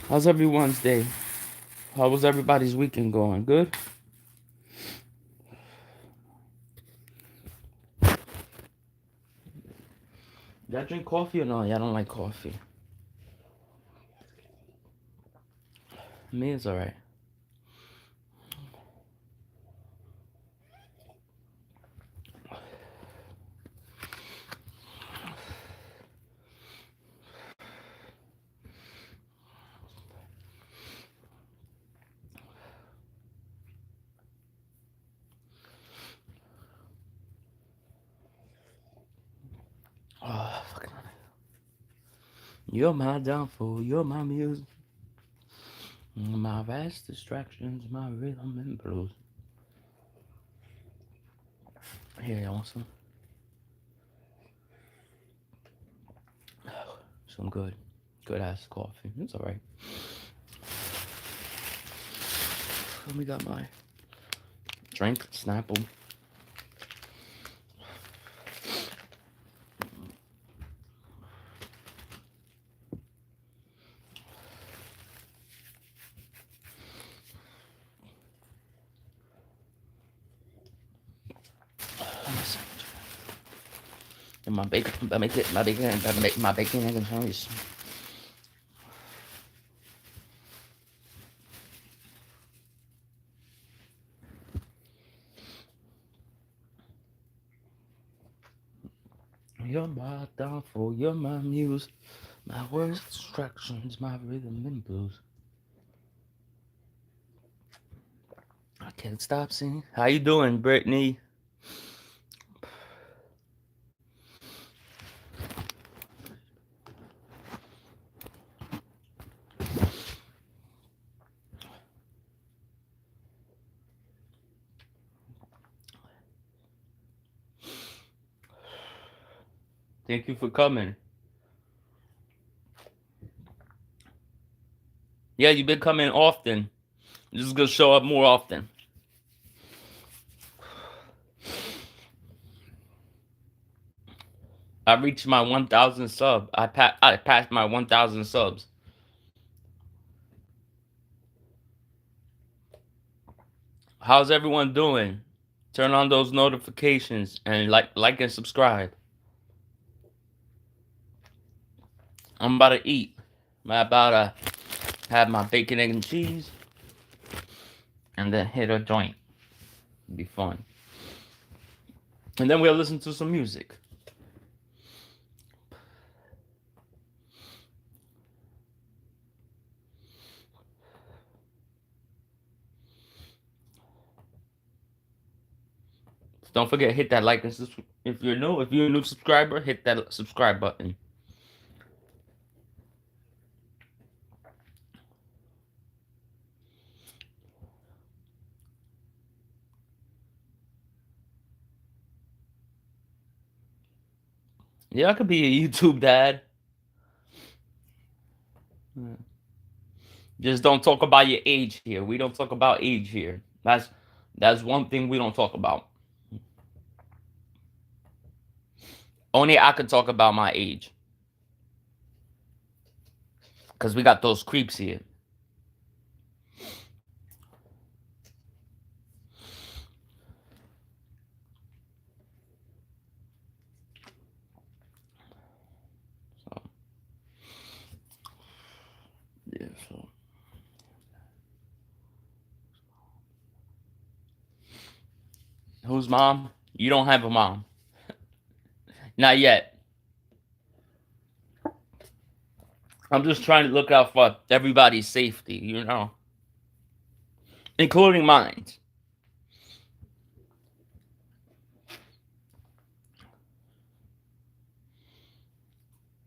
How's everyone's day? How was everybody's weekend going? Good? Y'all drink coffee or no? Y'all don't like coffee. Me, it's alright. Oh, fucking. You're my downfall. You're my muse. My vast distractions. My rhythm and blues. Here, y'all want some? Some good ass coffee. It's alright. Let me got my drink, Snapple. And my bacon, my bacon egg and cheese. You're my downfall, you're my muse, my worst distractions, my rhythm and blues. I can't stop singing. How you doing, Brittany? Thank you for coming. Yeah, you've been coming often. This is gonna show up more often. I reached my 1,000 sub. I passed my 1,000 subs. How's everyone doing? Turn on those notifications and like and subscribe. I'm about to eat. I'm about to have my bacon, egg, and cheese, and then hit a joint. It'll be fun. And then we'll listen to some music. Don't forget, hit that like and subscribe. If you're a new subscriber, hit that subscribe button. Yeah, I could be a YouTube dad. Just don't talk about your age here. We don't talk about age here. That's one thing we don't talk about. Only I could talk about my age. Cause we got those creeps here. So yeah, so whose mom? You don't have a mom. Not yet. I'm just trying to look out for everybody's safety, including mine.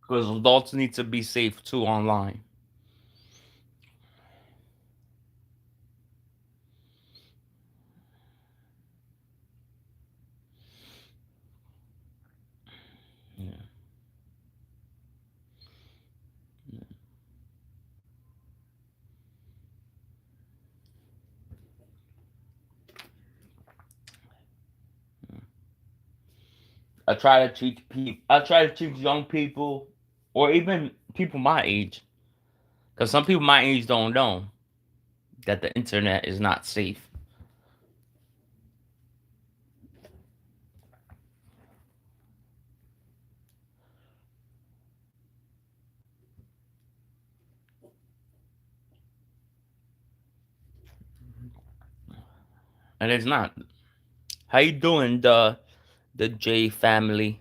Because adults need to be safe too online. Yeah. I try to teach young people, or even people my age, Because some people my age don't know that the internet is not safe. And it's not. How you doing, the J family?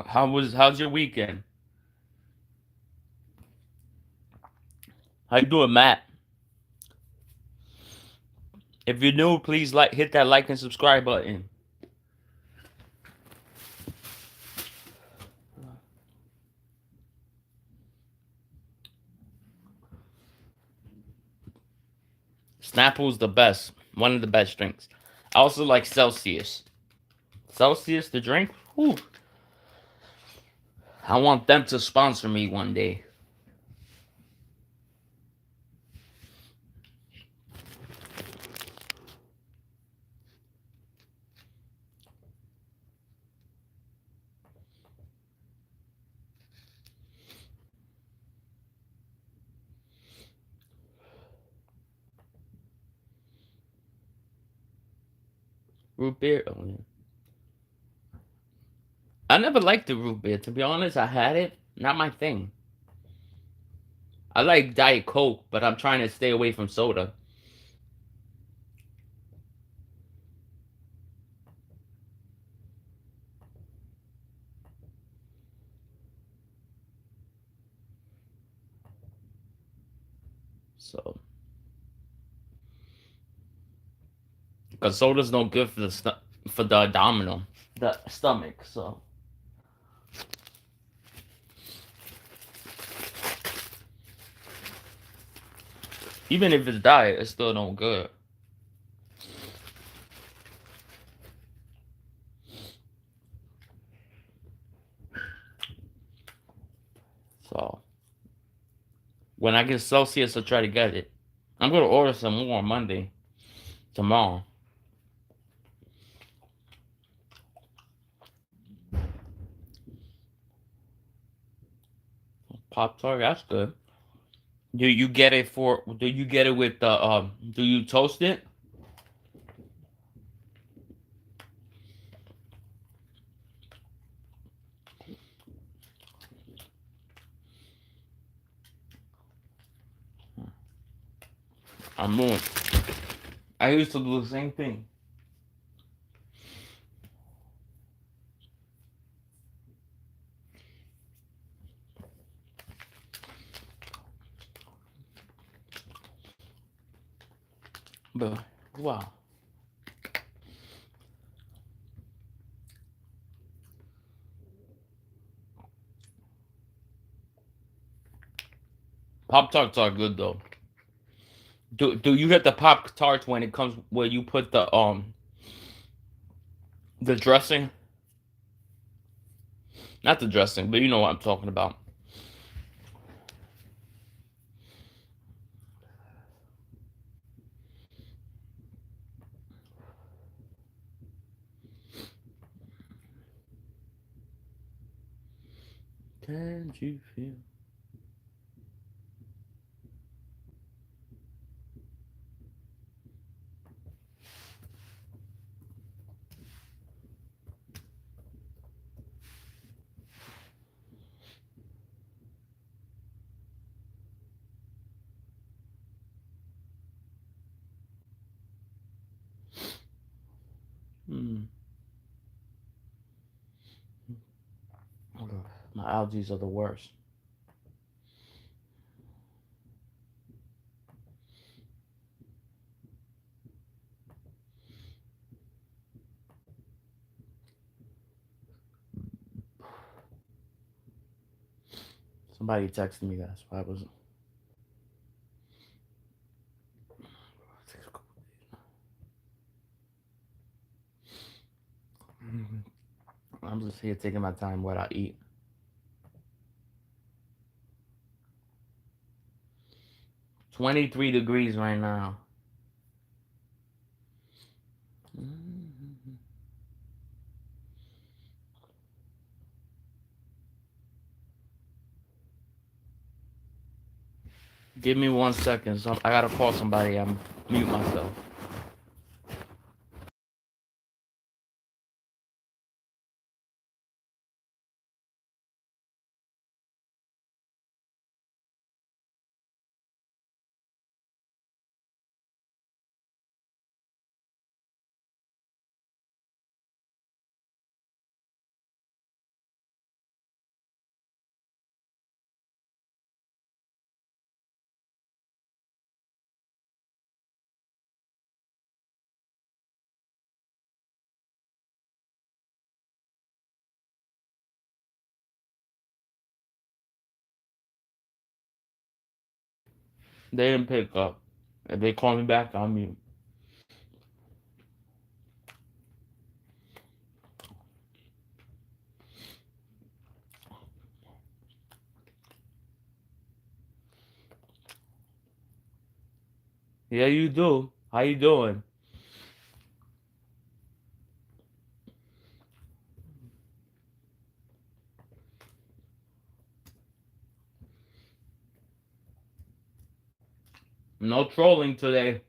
How's your weekend? How you doing, Matt? If you're new, please hit that like and subscribe button. Snapple's the best. One of the best drinks. I also like Celsius. Celsius, the drink? Whew. I want them to sponsor me one day. Root beer? Oh, yeah. I never liked the root beer. To be honest, I had it. Not my thing. I like Diet Coke, but I'm trying to stay away from soda. So, because soda's no good for the abdominal, the stomach. So, even if it's diet, it's still no good. So, when I get Celsius, I'll try to get it. I'm gonna order some more on Monday, tomorrow. Pop Tart, that's good. Do you get it for? Do you get it with the? Do you toast it? I'm doing. I used to do the same thing. But wow, Pop Tarts are good though. Do you get the Pop Tarts when it comes where you put the dressing? Not the dressing, but you know what I'm talking about. Can't you feel? Hmm. My allergies are the worst. Somebody texted me that, so I was. I'm just here taking my time what I eat. 23 degrees right now. Give me 1 second. I gotta call somebody. I'm mute myself. They didn't pick up. If they call me back, I'll mute. Yeah, you do. How you doing? No trolling today.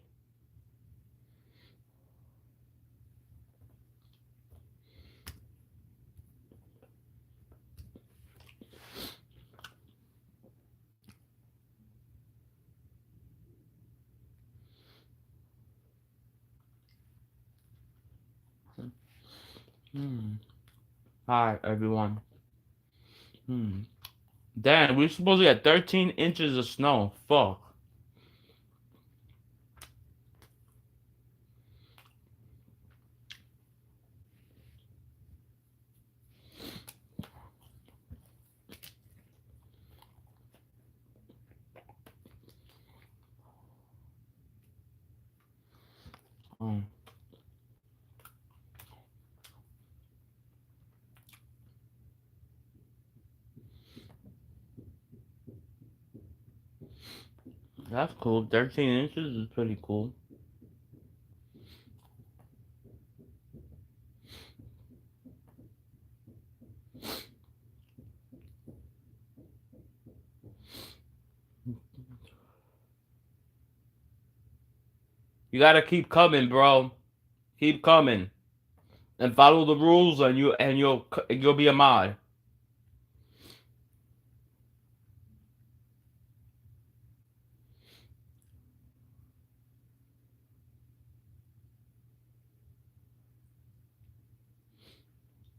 Hmm. Hi, everyone. Hmm. Damn, we're supposed to get 13 inches of snow. Fuck. Oh, that's cool. 13 inches is pretty cool. You gotta keep coming, bro. Keep coming and follow the rules, and you'll be a mod.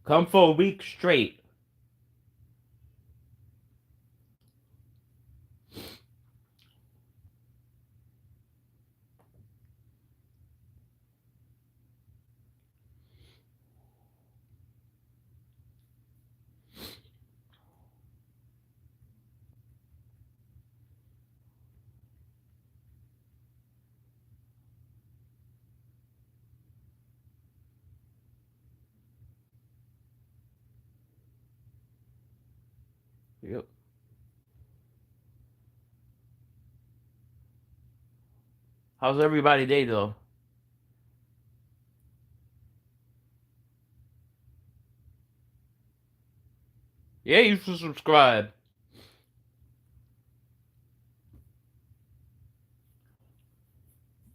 Come for a week straight. Yep. How's everybody day though? Yeah, you should subscribe.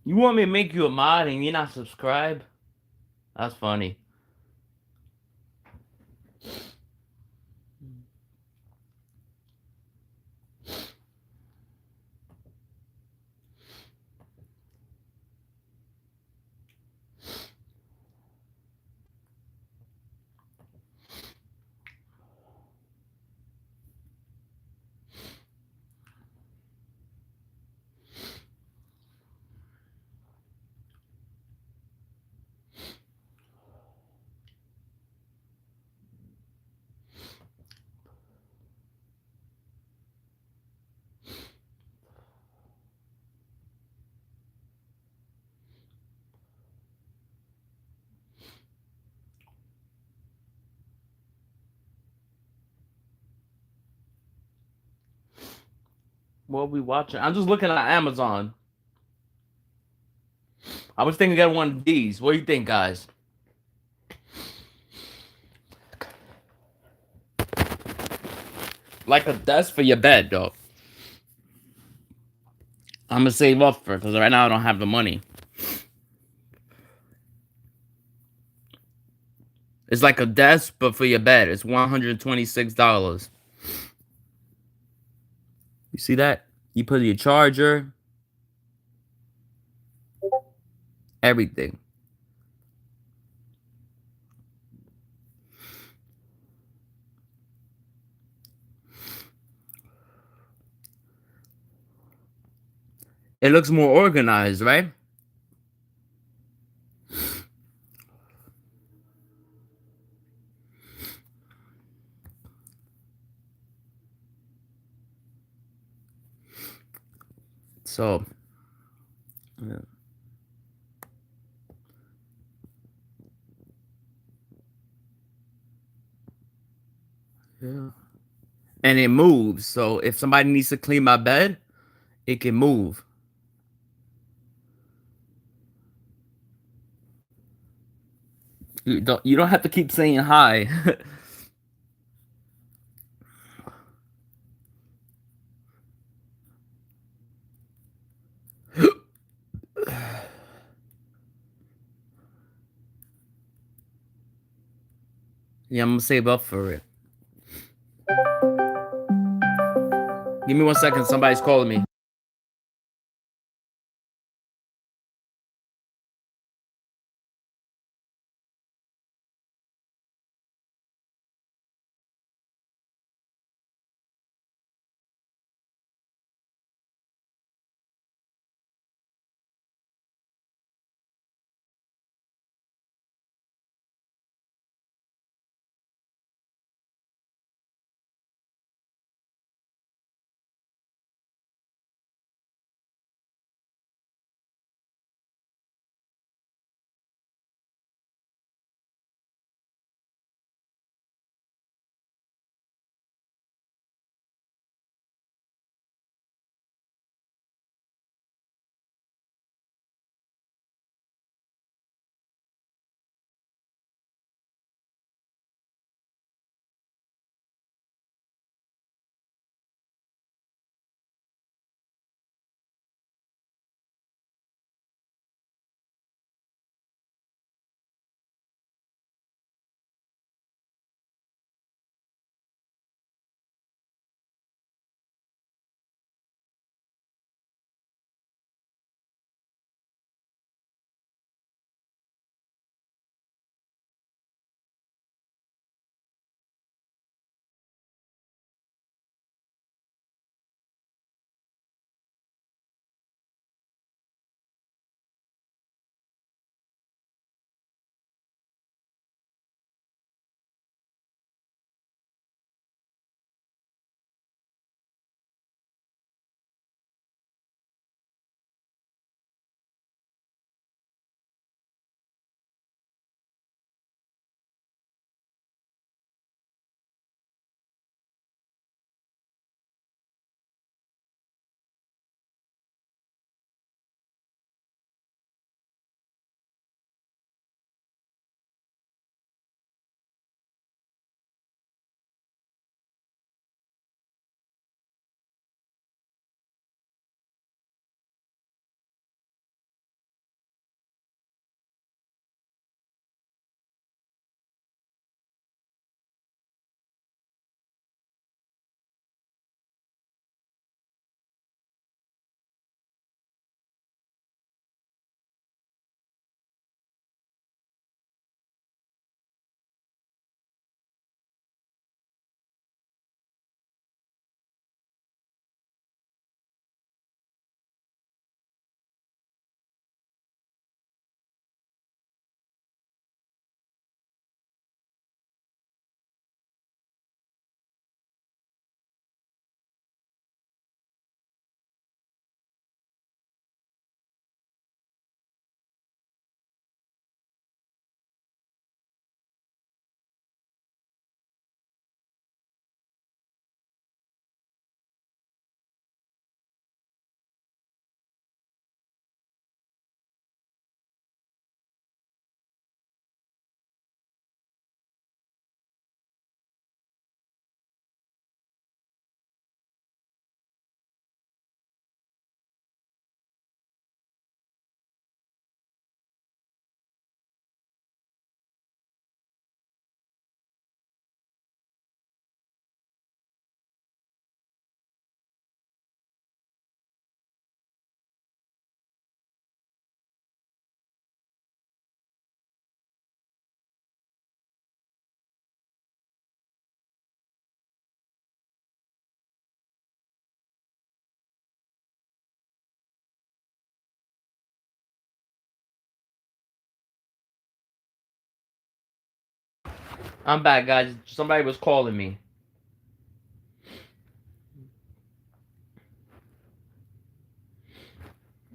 You want me to make you a mod and you're not subscribed? That's funny. What are we watching? I'm just looking at Amazon. I was thinking of getting one of these. What do you think, guys? Like a desk for your bed, though. I'm gonna save up for it because right now I don't have the money. It's like a desk, but for your bed. It's $126. You see that? You put your charger, everything. It looks more organized, right? So, yeah. Yeah. And it moves. So if somebody needs to clean my bed, it can move. You don't have to keep saying hi. Yeah, I'm gonna save up for it. Give me 1 second. Somebody's calling me. I'm back, guys. Somebody was calling me.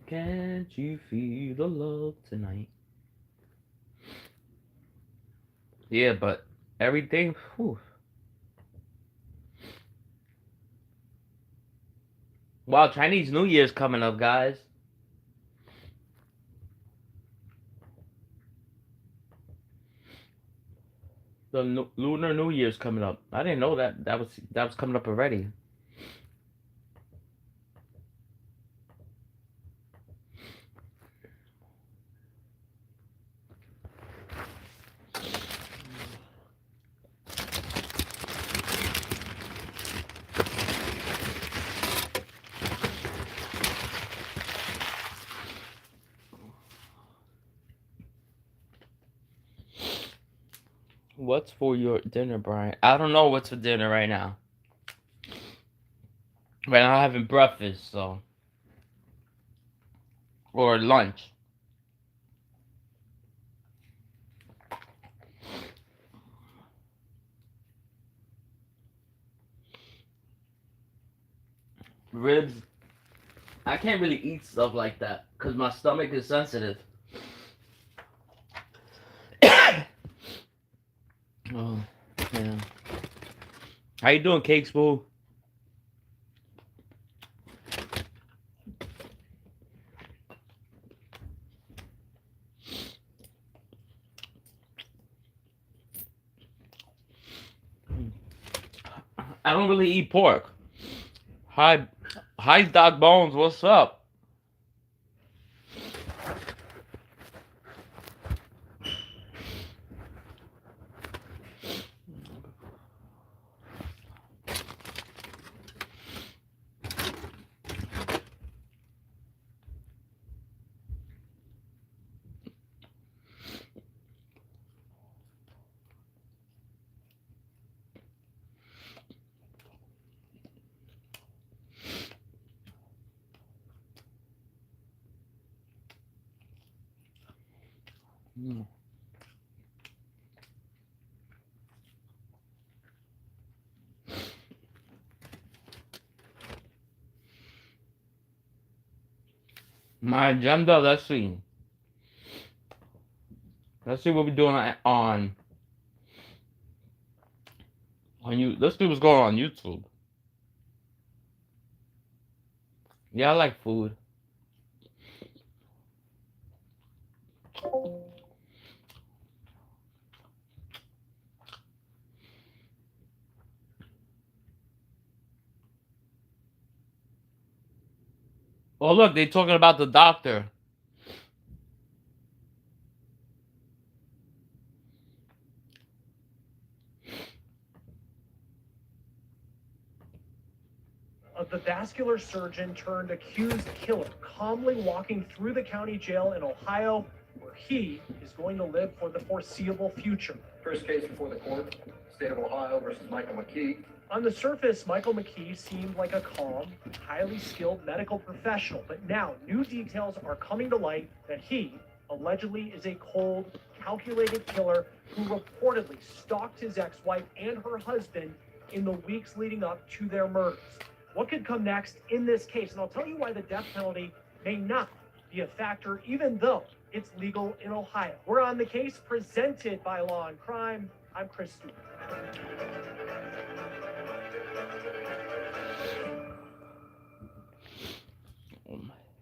Can't you feel the love tonight? Yeah, but everything. Whew. Wow, Chinese New Year's coming up, guys. The Lunar New Year's coming up. I didn't know that was coming up already. What's for your dinner, Brian? I don't know what's for dinner right now. Right now, I'm having breakfast, so or lunch. Ribs. I can't really eat stuff like that because my stomach is sensitive. Oh, yeah. How you doing, Cakes Boo? I don't really eat pork. Hi, hi, Doc Bones. What's up? My agenda. Let's see. Let's see what we're doing on you. Let's see what's going on YouTube. Yeah, I like food. Oh look, they talking about the doctor. The vascular surgeon turned accused killer calmly walking through the county jail in Ohio, where he is going to live for the foreseeable future. First case before the court, state of Ohio versus Michael McKee. On the surface, Michael McKee seemed like a calm, highly skilled medical professional, but now new details are coming to light that he allegedly is a cold, calculated killer who reportedly stalked his ex-wife and her husband in the weeks leading up to their murders. What could come next in this case? And I'll tell you why the death penalty may not be a factor, even though it's legal in Ohio. We're on The Case, presented by Law and Crime. I'm Chris Stewart.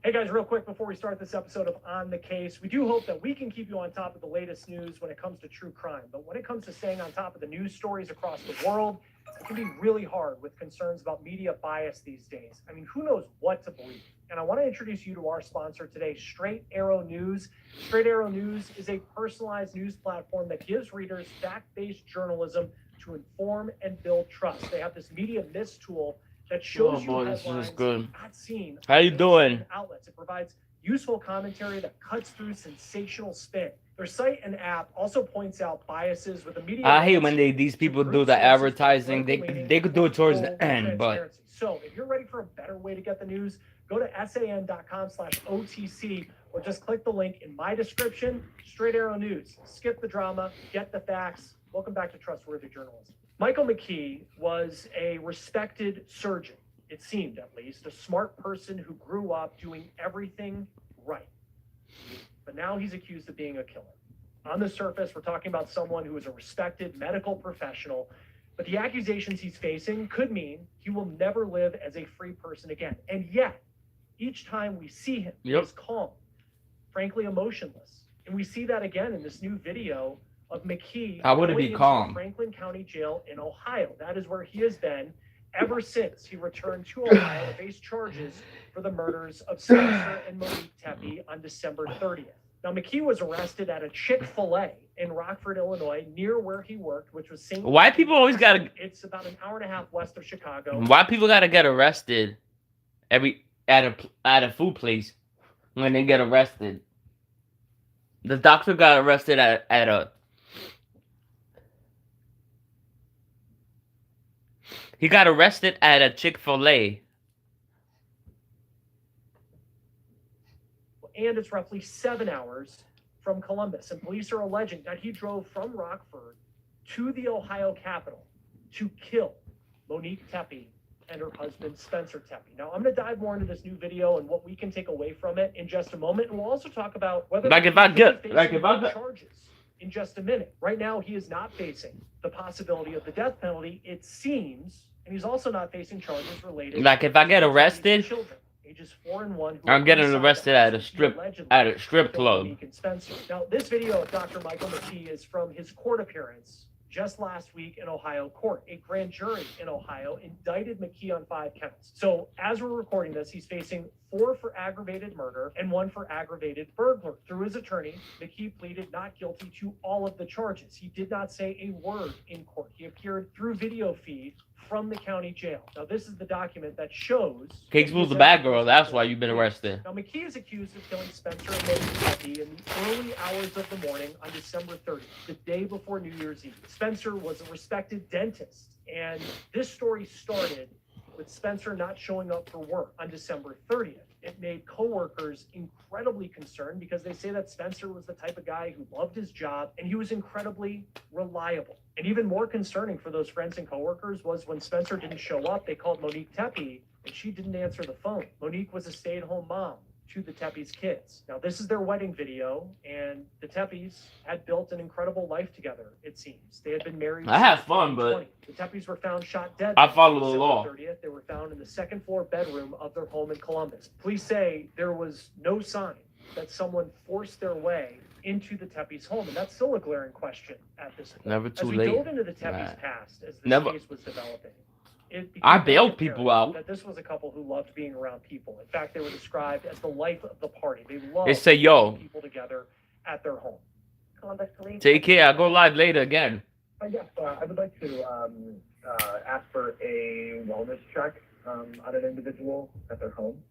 Hey guys, real quick before we start this episode of On the Case, we do hope that we can keep you on top of the latest news when it comes to true crime. But when it comes to staying on top of the news stories across the world, it can be really hard with concerns about media bias these days. I mean, who knows what to believe? And I want to introduce you to our sponsor today, Straight Arrow News. Straight Arrow News is a personalized news platform that gives readers fact-based journalism to inform and build trust. They have this media mist tool that shows you headlines not seen. How you doing? Outlets. It provides useful commentary that cuts through sensational spin. Their site and app also points out biases with the media. I hate when these people do the advertising. They could do it towards the end, but so if you're ready for a better way to get the news, go to san.com/OTC or just click the link in my description. Straight Arrow News. Skip the drama, get the facts, Welcome back to Trustworthy Journalism. Michael McKee was a respected surgeon, it seemed at least, a smart person who grew up doing everything right. But now he's accused of being a killer. On the surface, we're talking about someone who is a respected medical professional, but the accusations he's facing could mean he will never live as a free person again. And yet, each time we see him, he is calm, frankly emotionless. And we see that again in this new video of McKee. How would it be calm? Franklin County Jail in Ohio. That is where he has been ever since he returned to Ohio to face charges for the murders of Spencer and Monique Tepe on December 30th. Now, McKee was arrested at a Chick-fil-A in Rockford, Illinois, near where he worked, which was St. Why people always gotta? It's about an hour and a half west of Chicago. Why people gotta get arrested at a food place when they get arrested? The doctor got arrested at a. He got arrested at a Chick-fil-A. And it's roughly 7 hours from Columbus. And police are alleging that he drove from Rockford to the Ohio Capitol to kill Monique Tepe and her husband, Spencer Tepe. Now, I'm going to dive more into this new video and what we can take away from it in just a moment. And we'll also talk about whether charges in just a minute. Right now, he is not facing the possibility of the death penalty, it seems, and he's also not facing charges related. Like if I get arrested, children, ages 4 and 1. I'm getting arrested at a strip club. Now, this video of Dr. Michael McKee is from his court appearance just last week in Ohio court. A grand jury in Ohio indicted McKee on 5 counts. So as we're recording this, he's facing 4 for aggravated murder and 1 for aggravated burglary. Through his attorney, McKee pleaded not guilty to all of the charges. He did not say a word in court. He appeared through video feed from the county jail. Now, this is the document that shows... Cakespool's the bad girl. That's why you've been arrested. Now, McKee is accused of killing Spencer and Monique Tepe in the early hours of the morning on December 30th, the day before New Year's Eve. Spencer was a respected dentist, and this story started with Spencer not showing up for work on December 30th. It made coworkers incredibly concerned because they say that Spencer was the type of guy who loved his job and he was incredibly reliable. And even more concerning for those friends and coworkers was when Spencer didn't show up, they called Monique Tepe and she didn't answer the phone. Monique was a stay-at-home mom to the Tepe's kids. Now, this is their wedding video, and the Tepes had built an incredible life together, it seems. They had been married. I had fun, but the Tepes were found shot dead. I follow the law. 30th, they were found in the second floor bedroom of their home in Columbus. Police say there was no sign that someone forced their way into the Tepe's home, and that's still a glaring question at this point. Never too late. As we dove into the Tepe's past as this case was developing, I bailed people out. That this was a couple who loved being around people. In fact, they were described as the life of the party. They loved They say, yo, people together at their home. Take care. I'll go live later again. Yes, I would like to ask for a wellness check on an individual at their home.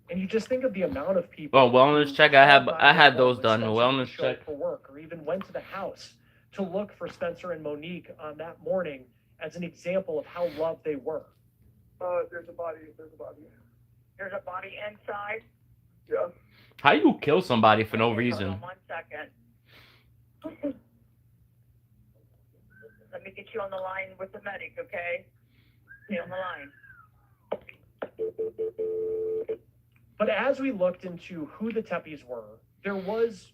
And you just think of the amount of people. Oh, wellness check. I had those done. A wellness check for work, or even went to the house to look for Spencer and Monique on that morning as an example of how loved they were. There's a body. There's a body. There's a body inside? Yeah. How you kill somebody for no reason? Hold on 1 second. Let me get you on the line with the medic, okay? Stay on the line. But as we looked into who the Tepes were, there was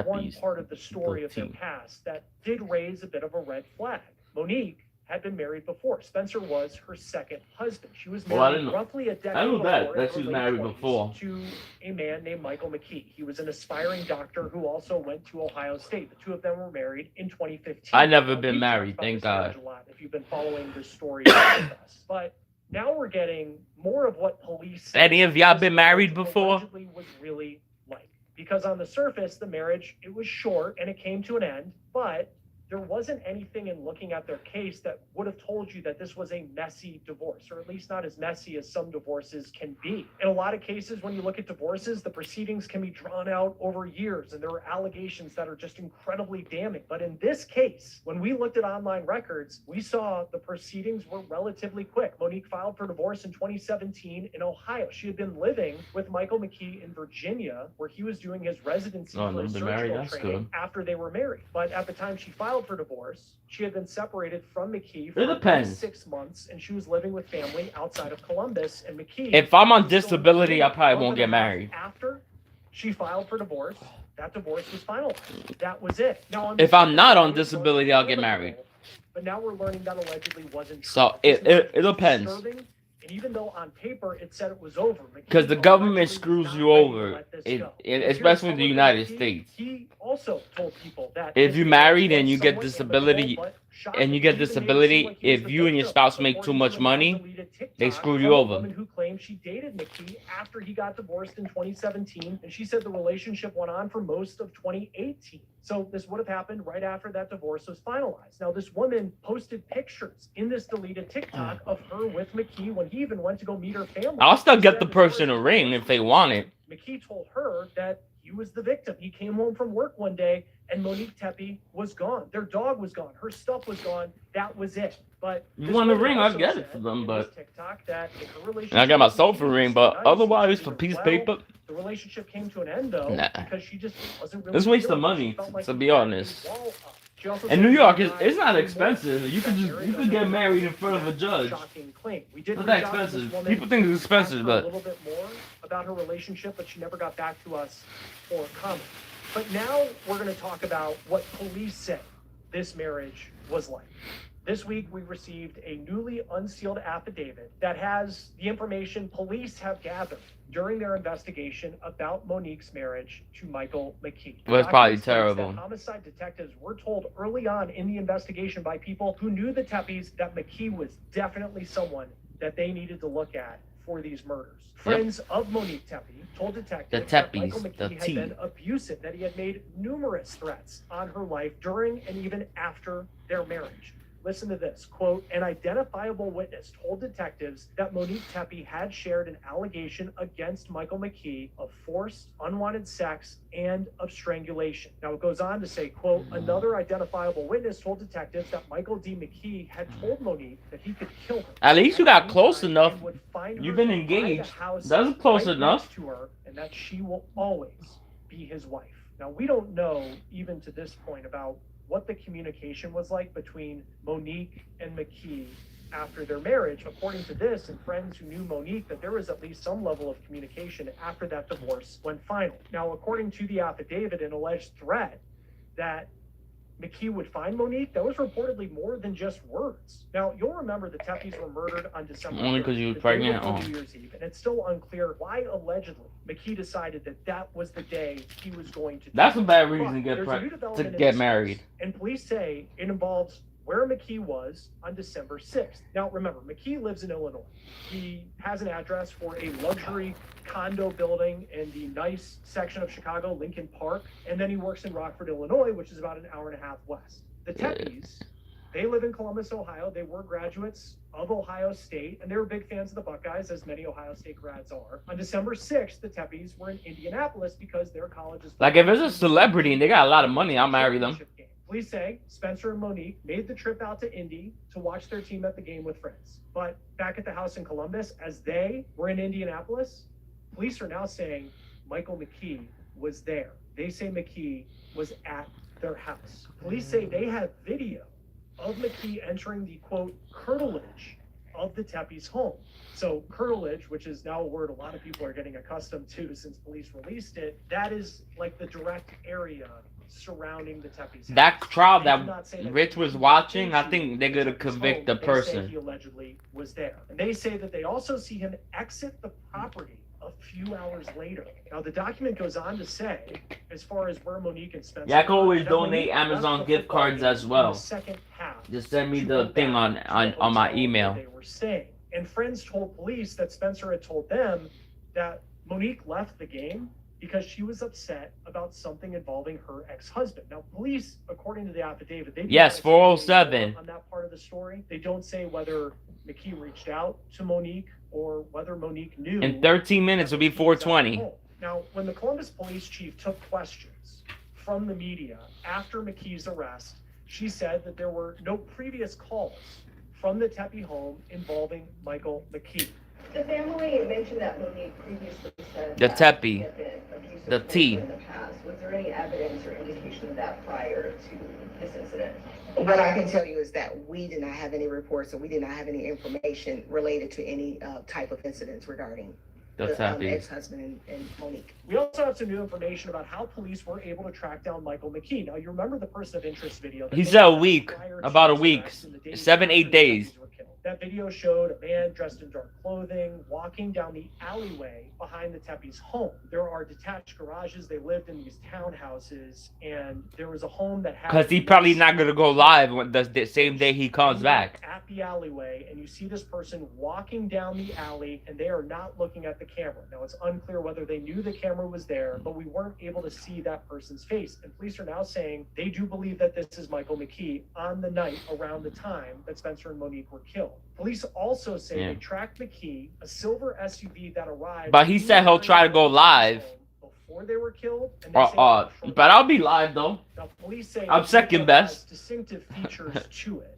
one part of the story of their past that did raise a bit of a red flag. Monique had been married before. Spencer was her second husband. She was married roughly a decade before. that she was married before. To a man named Michael McKee. He was an aspiring doctor who also went to Ohio State. The two of them were married in 2015. I never been married, thank God. A lot if you've been following this story with us. But now we're getting more of what police say. Any of y'all been married before? Allegedly was really like. Because on the surface, the marriage, it was short and it came to an end, but there wasn't anything in looking at their case that would have told you that this was a messy divorce, or at least not as messy as some divorces can be. In a lot of cases, when you look at divorces, the proceedings can be drawn out over years, and there are allegations that are just incredibly damning. But in this case, when we looked at online records, we saw the proceedings were relatively quick. Monique filed for divorce in 2017 in Ohio. She had been living with Michael McKee in Virginia, where he was doing his residency for his surgical training after they were married. But at the time she filed filed for divorce. She had been separated from McKee for It depends. 6 months, and she was living with family outside of Columbus. And McKee, If I'm on was still disability, I engaged. probably Month won't and get a half married. After she filed for divorce, that divorce was finalized. That was it. Now, on If the I'm not on surface, disability, I'll get married. But now we're learning that allegedly wasn't true. So This it marriage was depends. disturbing, and even though on paper it said it was over, Because the McKee government allegedly screws was you not ready to over, let this go. especially in the United States. He also told people that If his you marriage married was and you get somewhat disability, amicable, but and you shockingly, get he even made it seem disability, like he was if the you and your victim, spouse make too according much to a money, now-deleted they TikTok screw you from a over. woman who claimed she dated McKee after he got divorced in 2017, and she said the relationship went on for most of 2018. So this would have happened right after that divorce was finalized. Now, this woman posted pictures in this deleted TikTok of her with McKee when he even went to go meet her family. I'll still She get said the as far person as a ring divorce if they was want concerned, it. McKee told her that he was the victim. He came home from work one day and Monique Tepe was gone. Their dog was gone. Her stuff was gone. That was it. But You this want a woman ring, I'll also get it said for them, in but- this TikTok that in her relationship And I got with myself a McKee, ring, she but was nice, otherwise she for treated piece her of well. paper, The relationship came to an end though Nah. because she just wasn't really it's a waste of feeling it. money, She felt like to he be had a honest. wall up. She also In said New he York, denied it's not any expensive. more You could that just marriage you could under get the married in front of a that judge. shocking claim. We did Not reach that out to this expensive. woman, People think it's asked expensive, her a but little bit more about her relationship, but she never got back to us for comment. But now we're going to talk about what police say this marriage was like. This week, we received a newly unsealed affidavit that has the information police have gathered during their investigation about Monique's marriage to Michael McKee. Well, it's probably Document states that terrible. homicide detectives were told early on in the investigation by people who knew the Tepes that McKee was definitely someone that they needed to look at for these murders. Friends of Monique Tepe told detectives that Michael Tepes, the McKee had T. been abusive, that he had made numerous threats on her life during and even after their marriage. Listen to this, quote, an identifiable witness told detectives that Monique Tepe had shared an allegation against Michael McKee of forced, unwanted sex and of strangulation. Now it goes on to say, quote, another identifiable witness told detectives that Michael D. McKee had told Monique that he could kill her. At least you got close enough. And would find You've her been by the engaged. house That's close right enough. next to her, and that she will always be his wife. Now we don't know, even to this point, about what the communication was like between Monique and McKee after their marriage. According to this and friends who knew Monique, that there was at least some level of communication after that divorce went final. Now, according to the affidavit, an alleged threat that McKee would find Monique, that was reportedly more than just words. Now, you'll remember the Tepes were murdered on December Only 3rd, because you was the day pregnant? before Oh. New Year's Eve, and it's still unclear why allegedly McKee decided that that was the day he was going to. That's a bad But reason to there's a new development in get this married. case, and police say it involves where McKee was on December 6th. Now, remember, McKee lives in Illinois. He has an address for a luxury condo building in the nice section of Chicago, Lincoln Park, and then he works in Rockford, Illinois, which is about an hour and a half west. The Tepes, they live in Columbus, Ohio. They were graduates of Ohio State, and they were big fans of the Buckeyes, as many Ohio State grads are. On December 6th, the Tepes were in Indianapolis because their college is... Like, if it's a celebrity and they got a lot of money, I'll marry them. Police say Spencer and Monique made the trip out to Indy to watch their team at the game with friends. But back at the house in Columbus, as they were in Indianapolis, police are now saying Michael McKee was there. They say McKee was at their house. Police say they have video of McKee entering the, quote, curtilage of the Tepes' home. So curtilage, which is now a word a lot of people are getting accustomed to since police released it, that is like the direct area surrounding the Tepes' house. That trial They do that not say that Rich was McKee watching, went I think into they're gonna Tepes' convict home. the They say person. he allegedly was there. And they say that they also see him exit the property a few hours later. Now, the document goes on to say, as far as where Monique and Spencer... Yeah, I can always that donate Monique Amazon left the gift cards football as game well. in the second half Just send me to the go thing back to the on my hotel email. where they were staying. And friends told police that Spencer had told them that Monique left the game because she was upset about something involving her ex-husband. Now, police, according to the affidavit, they do Yes, not explain any 407. more on that part of the story. They don't say whether McKee reached out to Monique or whether Monique knew. In 13 minutes will be that McKee was at 420. home. Now, when the Columbus police chief took questions from the media after McKee's arrest, she said that there were no previous calls from the Tepe home involving Michael McKee. The family mentioned that Monique previously said The that Tepe. she had been abusive The towards T. her in the past. Was there any evidence or indication of that prior to this incident? What I can tell you is that we did not have any reports, or we did not have any information related to any type of incidents regarding That's the happy. ex-husband and Monique. We also have some new information about how police were able to track down Michael McKee. Now, you remember the person of interest video. He said a week, about a week, 7, 8 days. That video showed a man dressed in dark clothing walking down the alleyway behind the Tepes home. There are detached garages. They lived in these townhouses, and there was a home that had... Because he probably not going to go live the same day he comes back. At the alleyway, and you see this person walking down the alley, and they are not looking at the camera. Now, it's unclear whether they knew the camera was there, but we weren't able to see that person's face. And police are now saying they do believe that this is Michael McKee on the night around the time that Spencer and Monique were killed. Police also say they tracked McKee, a silver SUV that arrived. But he said he'll try to go live. Before they were killed. And they say but I'll be live though. Now, police say I'm second best. Distinctive features to it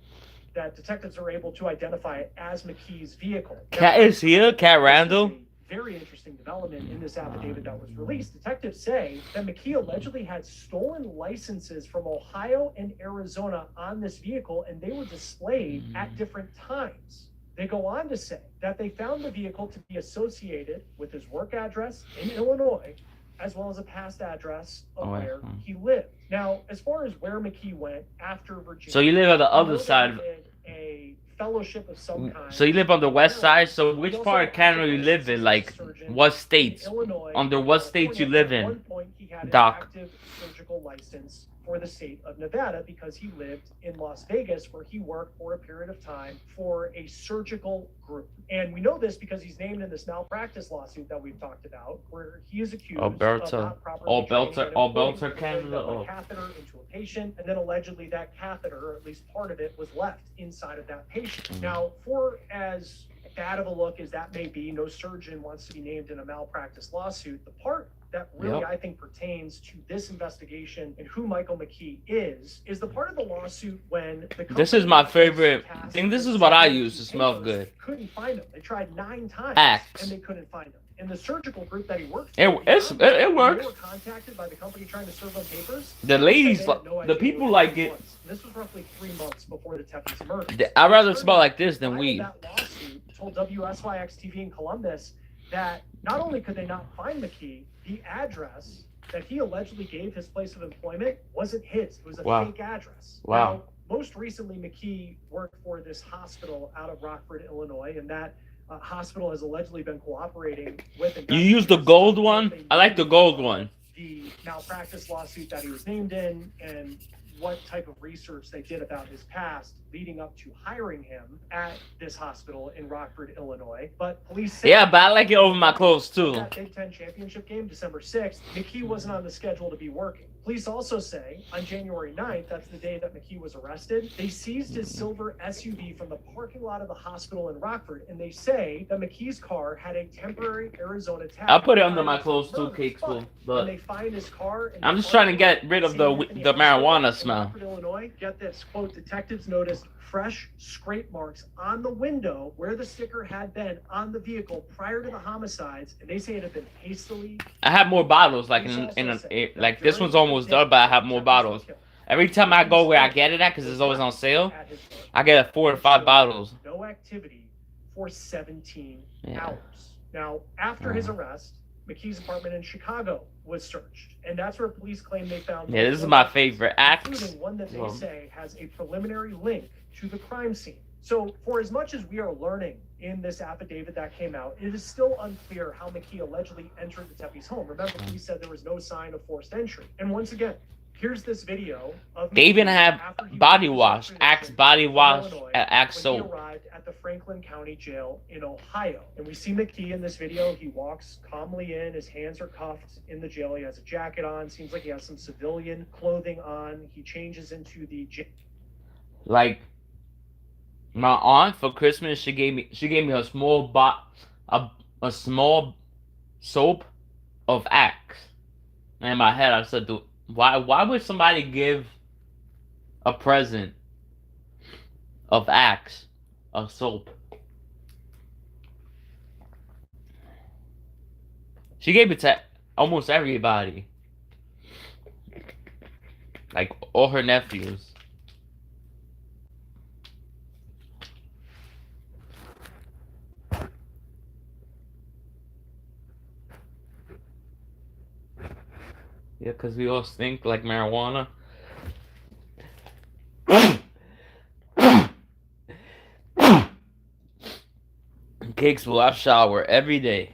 that detectives are able to identify it as McKee's vehicle. Cat is here, Cat Randall. Very interesting development in this affidavit that was released. Detectives say that McKee allegedly had stolen licenses from Ohio and Arizona on this vehicle, and they were displayed at different times. They go on to say that they found the vehicle to be associated with his work address in Illinois, as well as a past address of where he lived. Now, as far as where McKee went after Virginia... So you live on the other side. A fellowship of some kind. So you live on the west side? So which part of Canada you live in? Like, what states? Under what states you live in? At one point, he had an Doc. active surgical license for the state of Nevada because he lived in Las Vegas, where he worked for a period of time for a surgical group. And we know this because he's named in this malpractice lawsuit that we've talked about, where he is accused of not properly all belts are training Canada. a catheter into a patient, and then allegedly that catheter, or at least part of it, was left inside of that patient. Now, for as bad of a look as that may be, no surgeon wants to be named in a malpractice lawsuit. The part that really, I think, pertains to this investigation and who Michael McKee is the part of the lawsuit when the This is my favorite thing. This is what I use to smell good. Couldn't find him. They tried 9 times Axe. and they couldn't find him. In the surgical group that he worked It for, works. they were contacted by the company trying to serve them papers. The ladies, They had no the idea people what like it it. was. This was roughly 3 months before the Tepes murder. I'd rather smell like this than Why weed. That lawsuit told WSYX TV in Columbus that not only could they not find McKee, the address that he allegedly gave his place of employment wasn't his. It was a fake address. Wow. Now, most recently, McKee worked for this hospital out of Rockford, Illinois, and that hospital has allegedly been cooperating with... You use the gold one? I like the gold one. The malpractice lawsuit that he was named in, and what type of research they did about his past leading up to hiring him at this hospital in Rockford, Illinois. But police say... Yeah, but I like it over my clothes too. That Big Ten championship game, December 6th, McKee wasn't on the schedule to be working. Police also say on January 9th, that's the day that McKee was arrested, they seized his silver SUV from the parking lot of the hospital in Rockford, and they say that McKee's car had a temporary Arizona tag. I'll put it under my clothes too, Cake School. But they find his car, I'm just trying to get rid of the marijuana smell. Illinois, get this, quote, detectives noticed fresh scrape marks on the window where the sticker had been on the vehicle prior to the homicides, and they say it had been hastily... I have more bottles, like like this one's almost done, but I have more bottles. Every time I go where I get it at, because it's always on sale, I get 4 or 5 bottles. No activity for 17 hours. Now, after his arrest, McKee's apartment in Chicago was searched, and that's where police claim they found... Yeah, this is my favorite axe. Including one that they say has a preliminary link to the crime scene. So, for as much as we are learning in this affidavit that came out, it is still unclear how McKee allegedly entered the Tepes home. Remember, he said there was no sign of forced entry. And once again, here's this video of... They even have body wash, Axe body wash, Axe soap. When he arrived at the Franklin County Jail in Ohio. And we see McKee in this video. He walks calmly in. His hands are cuffed in the jail. He has a jacket on. Seems like he has some civilian clothing on. He changes into the... Like, my aunt for Christmas, she gave me a small a small soap of Axe. And in my head, I said, dude, why would somebody give a present of Axe a soap? She gave it to almost everybody, like all her nephews. Yeah, because we all stink like marijuana. Cakes will I shower every day.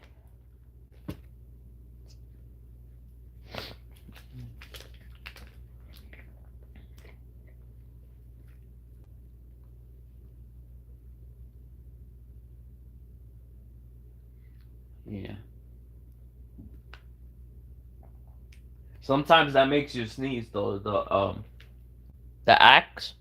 Yeah. Sometimes that makes you sneeze though. The axe.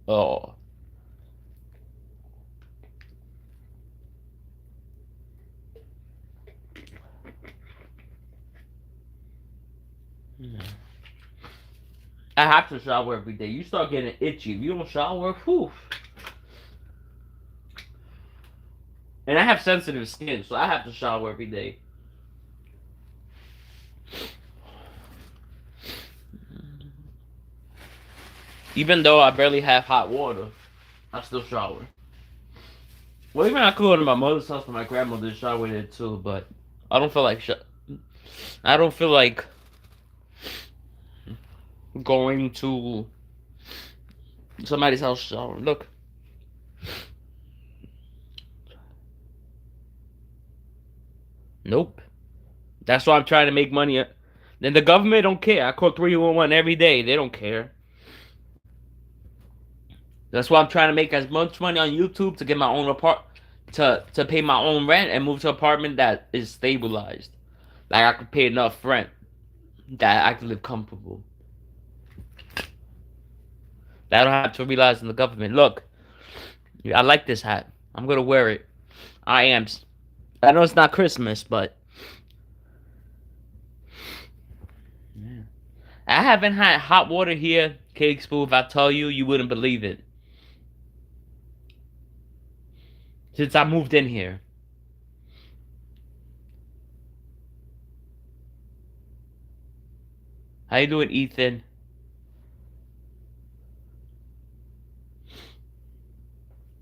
Oh. I have to shower every day. You start getting itchy. If you don't shower, whew. And I have sensitive skin, so I have to shower every day. Even though I barely have hot water, I still shower. Well, even I could go to my mother's house and my grandmother shower there too, but I don't feel like I don't feel like going to somebody's house shower. Look. Nope. That's why I'm trying to make money. Then the government don't care. I call 311 every day. They don't care. That's why I'm trying to make as much money on YouTube to get my own to pay my own rent and move to an apartment that is stabilized. Like I could pay enough rent that I can live comfortable. That I don't have to realize in the government. Look, I like this hat. I'm gonna wear it. I am. I know it's not Christmas, but yeah. I haven't had hot water here, Cake Spool. If I tell you, you wouldn't believe it. Since I moved in here. How you doing, Ethan?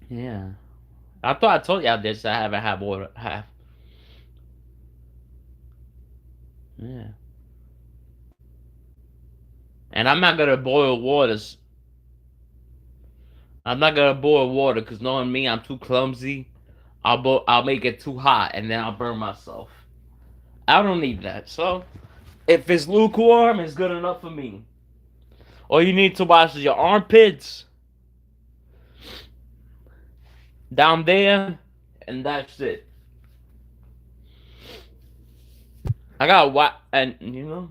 Yeah. I thought I told y'all this. I haven't had water. Yeah. And I'm not gonna boil waters. I'm not gonna boil water because knowing me, I'm too clumsy. I'll make it too hot and then I'll burn myself. I don't need that. So if it's lukewarm, it's good enough for me. All you need to wash is your armpits down there, and that's it. I got what, and you know,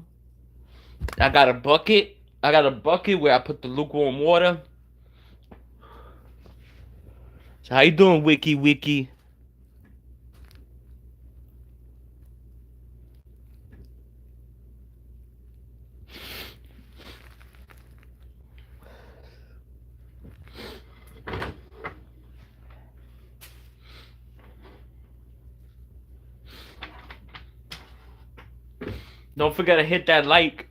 I got a bucket. I got a bucket where I put the lukewarm water. So how you doing, Wiki Wiki? Don't forget to hit that like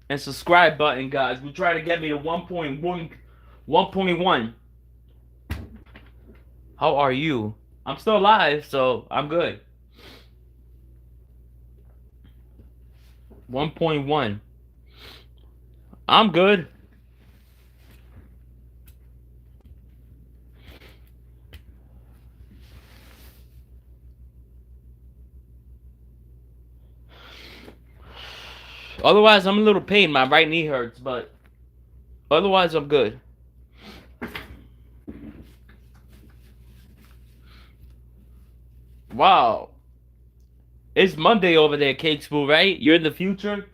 and subscribe button, guys. We're trying to get me to 1.1. 1.1. How are you? I'm still alive, so I'm good. 1.1. I'm good. Otherwise, I'm a little pain. My right knee hurts, but otherwise, I'm good. Wow. It's Monday over there, Cake Spool, right? You're in the future?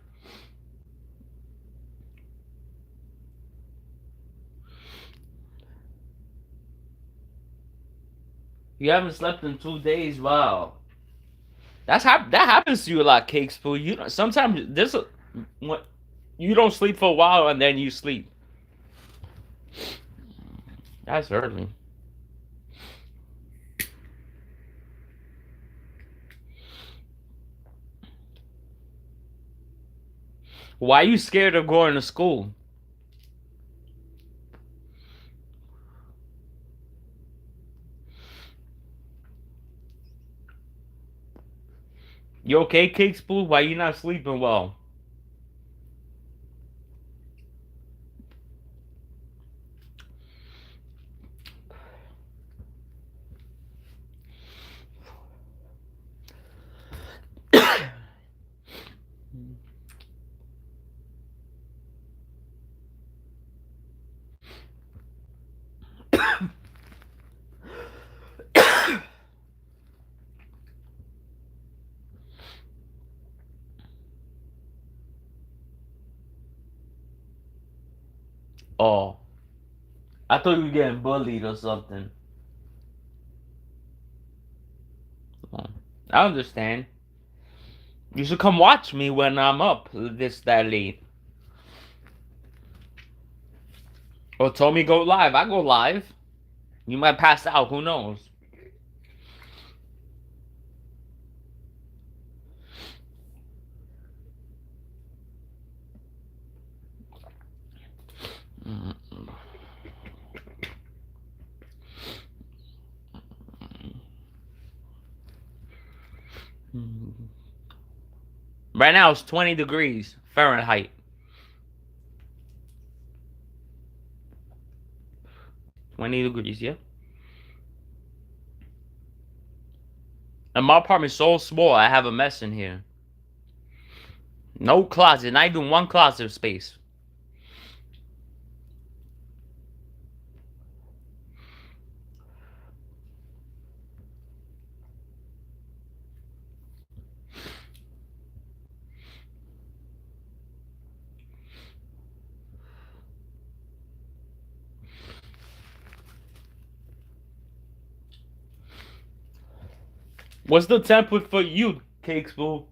You haven't slept in 2 days? Wow. That happens to you a lot, Cake Spool. Sometimes what you don't sleep for a while and then you sleep. That's early. Why are you scared of going to school? You okay, Cake Spool? Why you not sleeping well? Oh, I thought you were getting bullied or something. Oh, I understand. You should come watch me when I'm up that late. Or told me go live. I go live. You might pass out. Who knows? Right now it's 20 degrees Fahrenheit. 20 degrees, yeah. And my apartment's so small, I have a mess in here. No closet, not even one closet space. What's the template for you, Cakes Fool?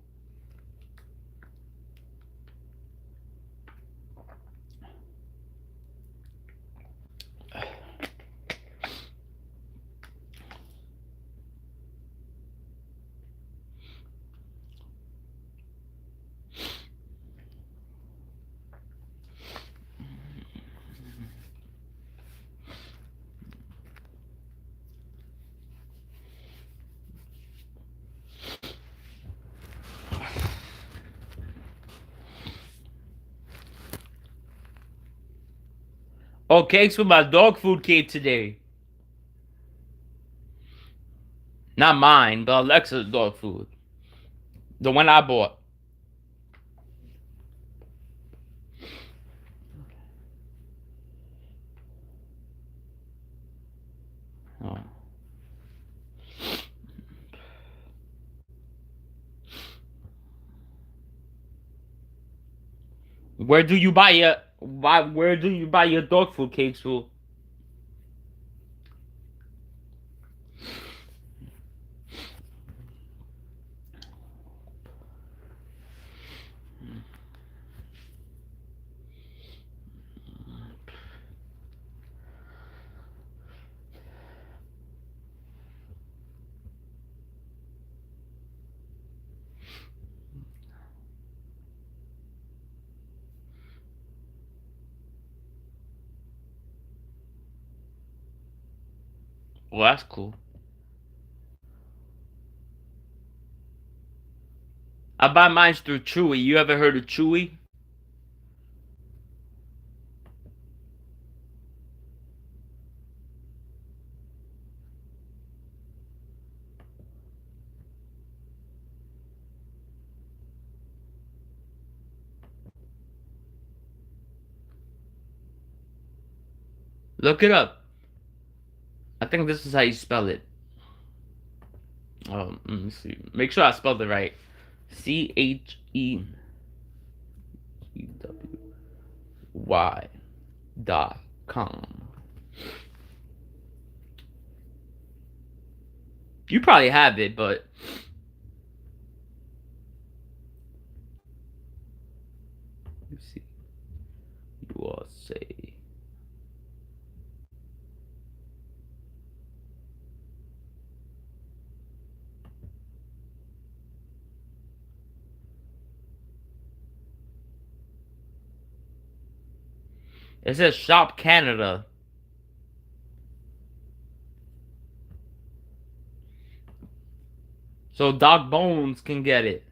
Oh, cakes with my dog food cake today. Not mine, but Alexa's dog food. The one I bought. Oh. Where do you buy your dog food, Cakes Fool? Well, that's cool. I buy mine through Chewy. You ever heard of Chewy? Look it up. I think this is how you spell it. Let me see. Make sure I spelled it right. CHEWY.com. You probably have it, but let's see. USA. It says Shop Canada. so Doc Bones can get it.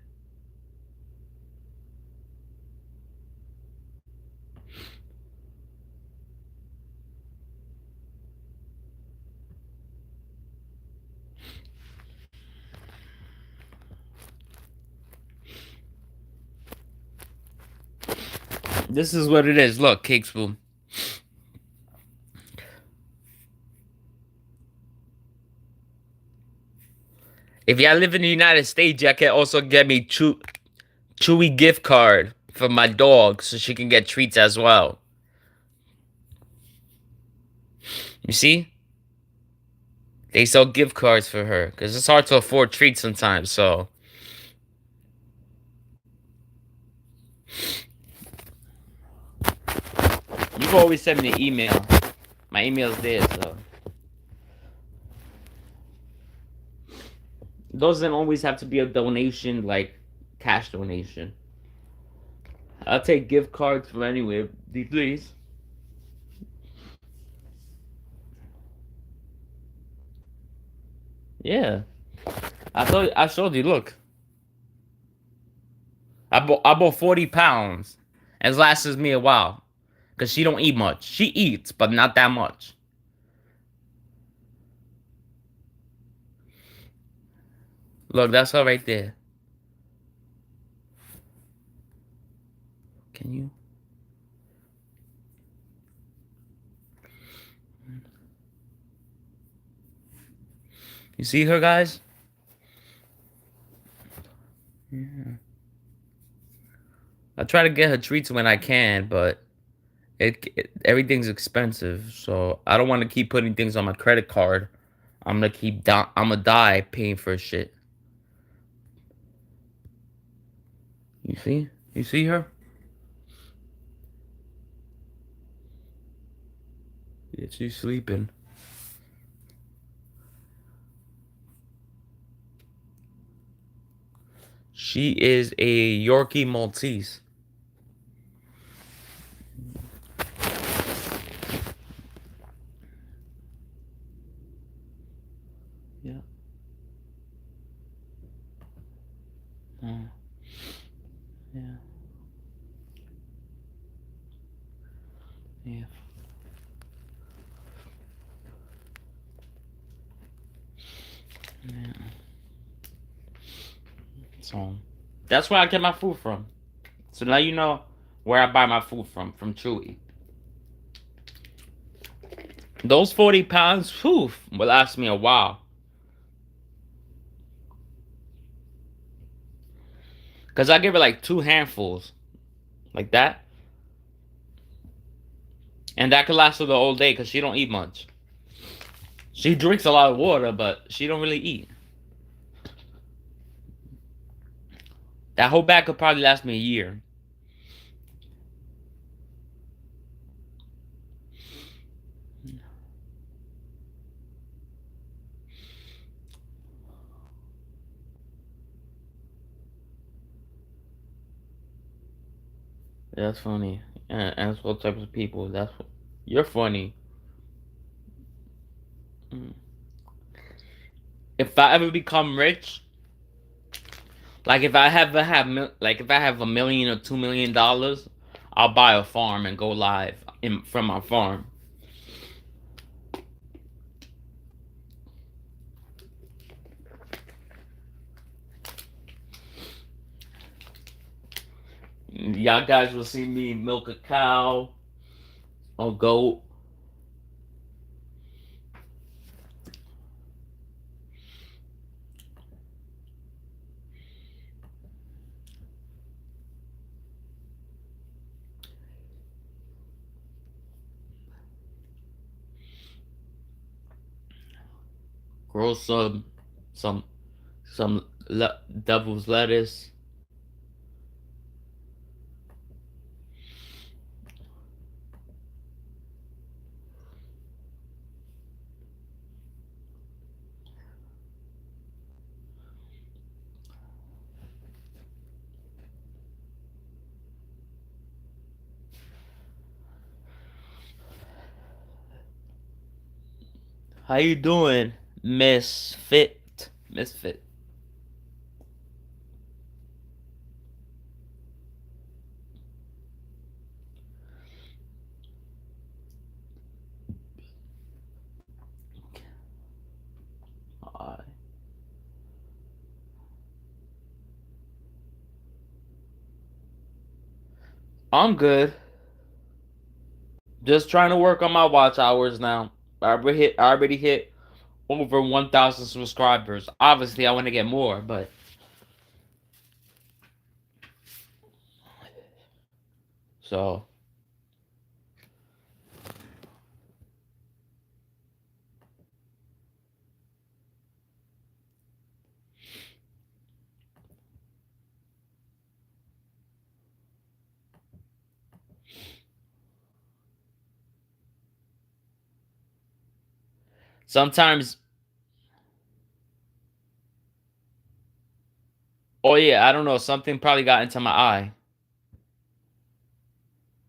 This is what it is. Look, Cake Spoon. If y'all live in the United States, y'all can also get me Chewy gift card for my dog so she can get treats as well. You see? They sell gift cards for her because it's hard to afford treats sometimes, so. You can always send me an email. My email's there, so. It doesn't always have to be a donation, like cash donation. I'll take gift cards from anywhere, please. Yeah. I showed you, look. I bought 40 pounds. And it lasts me a while. Because she don't eat much. She eats, but not that much. Look, that's her right there. Can you? You see her, guys? Yeah. I try to get her treats when I can, but everything's expensive, so I don't want to keep putting things on my credit card. I'm gonna die paying for shit. You see? You see her? Yeah, she's sleeping. She is a Yorkie Maltese. Yeah. Yeah. Yeah. Yeah. So that's where I get my food from. So now you know where I buy my food from Chewy. Those 40 pounds, whew, will last me a while. Because I give her like 2 handfuls. Like that. And that could last her the whole day because she don't eat much. She drinks a lot of water, but she don't really eat. That whole bag could probably last me a year. That's funny. And that's what types of people. You're funny. If I ever become rich, like if I ever have if I have $1 million or $2 million, I'll buy a farm and go live from my farm. Y'all guys will see me milk a cow or goat. Grow some devil's lettuce. How you doing, Misfit? Misfit. I'm good. Just trying to work on my watch hours now. I already hit over 1,000 subscribers. Obviously, I want to get more, but so sometimes. Oh yeah, I don't know. Something probably got into my eye.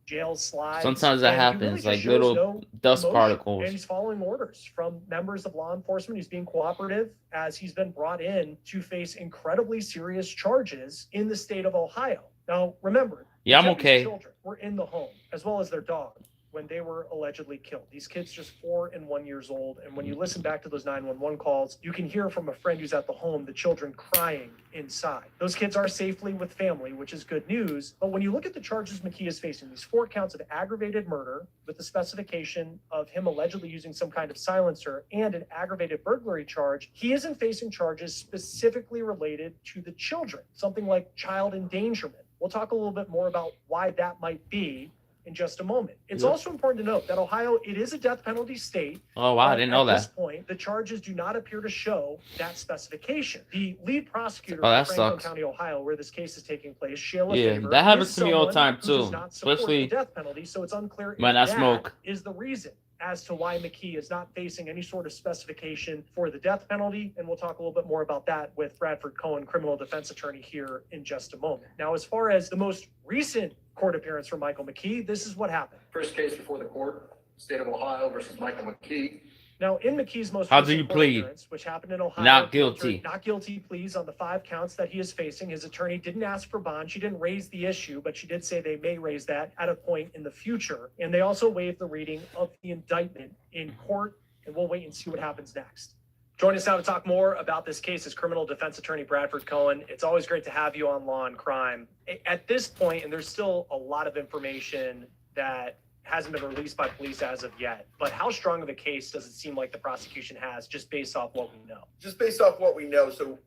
Jail slides. Sometimes that and he happens, really just like shows little no dust emotion. particles. And he's following orders from members of law enforcement. He's being cooperative as he's been brought in to face incredibly serious charges in the state of Ohio. Now, remember, Yeah, I'm these okay. children were in the home, as well as their dog, when they were allegedly killed. These kids just 4 and 1 years old. And when you listen back to those 911 calls, you can hear from a friend who's at the home, the children crying inside. Those kids are safely with family, which is good news. But when you look at the charges McKee is facing, these 4 counts of aggravated murder with the specification of him allegedly using some kind of silencer and an aggravated burglary charge, he isn't facing charges specifically related to the children, something like child endangerment. We'll talk a little bit more about why that might be in just a moment. It's also important to note that Ohio, it is a death penalty state. Oh wow, I didn't know At this that. point, the charges do not appear to show that specification. The lead prosecutor Oh, that for Franklin sucks. County, Ohio, where this case is taking place, Shayla Yeah, Faber, that happens is to me all the someone time, who does too, not support especially the death penalty, so it's unclear when if I that smoke. is the reason as to why McKee is not facing any sort of specification for the death penalty. And we'll talk a little bit more about that with Bradford Cohen, criminal defense attorney, here in just a moment. Now, as far as the most recent court appearance for Michael McKee, this is what happened. First case before the court, state of Ohio versus Michael McKee. Now, in McKee's most How do recent you court plead? appearance, which happened in Ohio, Not he entered guilty. not guilty pleas on the 5 counts that he is facing. His attorney didn't ask for bond. She didn't raise the issue, but she did say they may raise that at a point in the future. And they also waived the reading of the indictment in court, and we'll wait and see what happens next. Joining us now to talk more about this case is criminal defense attorney Bradford Cohen. It's always great to have you on Law and Crime. At this point, and there's still a lot of information that hasn't been released by police as of yet, but how strong of a case does it seem like the prosecution has just based off what we know? Just based off what we know. So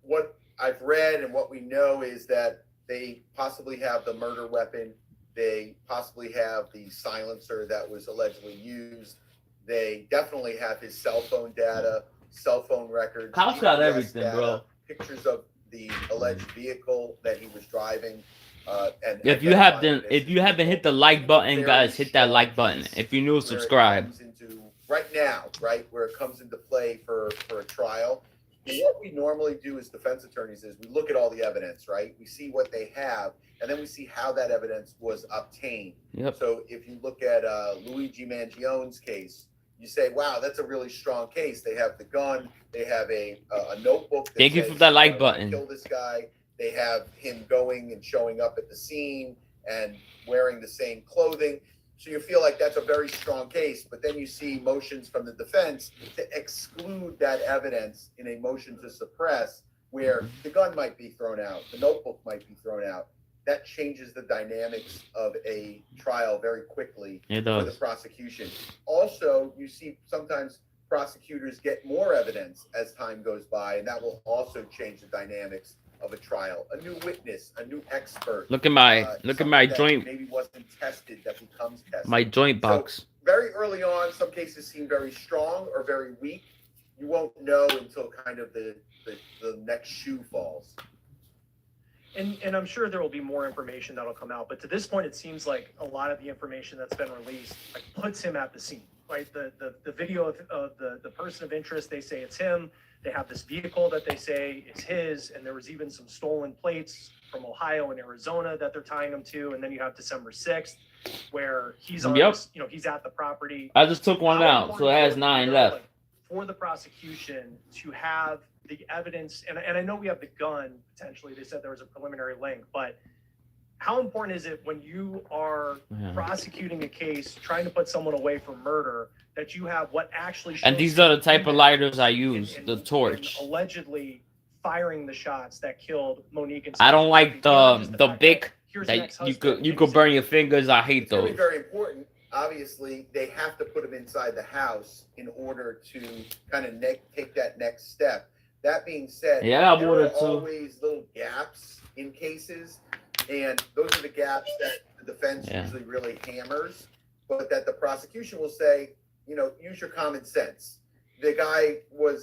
what I've read and what we know is that they possibly have the murder weapon. They possibly have the silencer that was allegedly used. They definitely have his cell phone data, cell phone records. Cops got GPS everything, data, bro. Pictures of the alleged vehicle that he was driving. And If you haven't hit the like button, guys, hit that like button. If you're new, subscribe. Right now, right, where it comes into play for a trial. And what we normally do as defense attorneys is we look at all the evidence, right? We see what they have, and then we see how that evidence was obtained. Yep. So if you look at Luigi Mangione's case, you say, wow, that's a really strong case. They have the gun. They have a notebook. That Thank you says, for that like button. Kill this guy. They have him going and showing up at the scene and wearing the same clothing. So you feel like that's a very strong case, but then you see motions from the defense to exclude that evidence in a motion to suppress, where the gun might be thrown out, the notebook might be thrown out. That changes the dynamics of a trial very quickly It for the does. prosecution. Also, you see sometimes prosecutors get more evidence as time goes by, and that will also change the dynamics of a trial. A new witness, a new expert. Look at my something that joint, maybe wasn't tested that becomes tested. my joint box. Very early on, some cases seem very strong or very weak. You won't know until kind of the next shoe falls. And I'm sure there will be more information that'll come out, but to this point, it seems like a lot of the information that's been released like puts him at the scene, right? The video of the person of interest, they say it's him. They have this vehicle that they say is his, and there was even some stolen plates from Ohio and Arizona that they're tying him to. And then you have December 6th, where he's on, Yep. he's at the property. I just took one How out, so it has important 9 is it, left. like, for the prosecution to have the evidence, and I know we have the gun potentially. They said there was a preliminary link, but how important is it when you are prosecuting a case, trying to put someone away for murder, that you have what actually shows And these are the type of lighters I and- use, and- the and torch. allegedly firing the shots that killed Monique and I don't Stephen like Murphy, beyond just the fact big that here's an That ex-husband. you could burn your fingers. I hate It's going to those. be very important. Obviously, they have to put him inside the house in order to kind of take that next step. That being said, Yeah, I there would are too. always little gaps in cases, and those are the gaps that the defense Yeah. usually really hammers, but that the prosecution will say, you know, use your common sense. The guy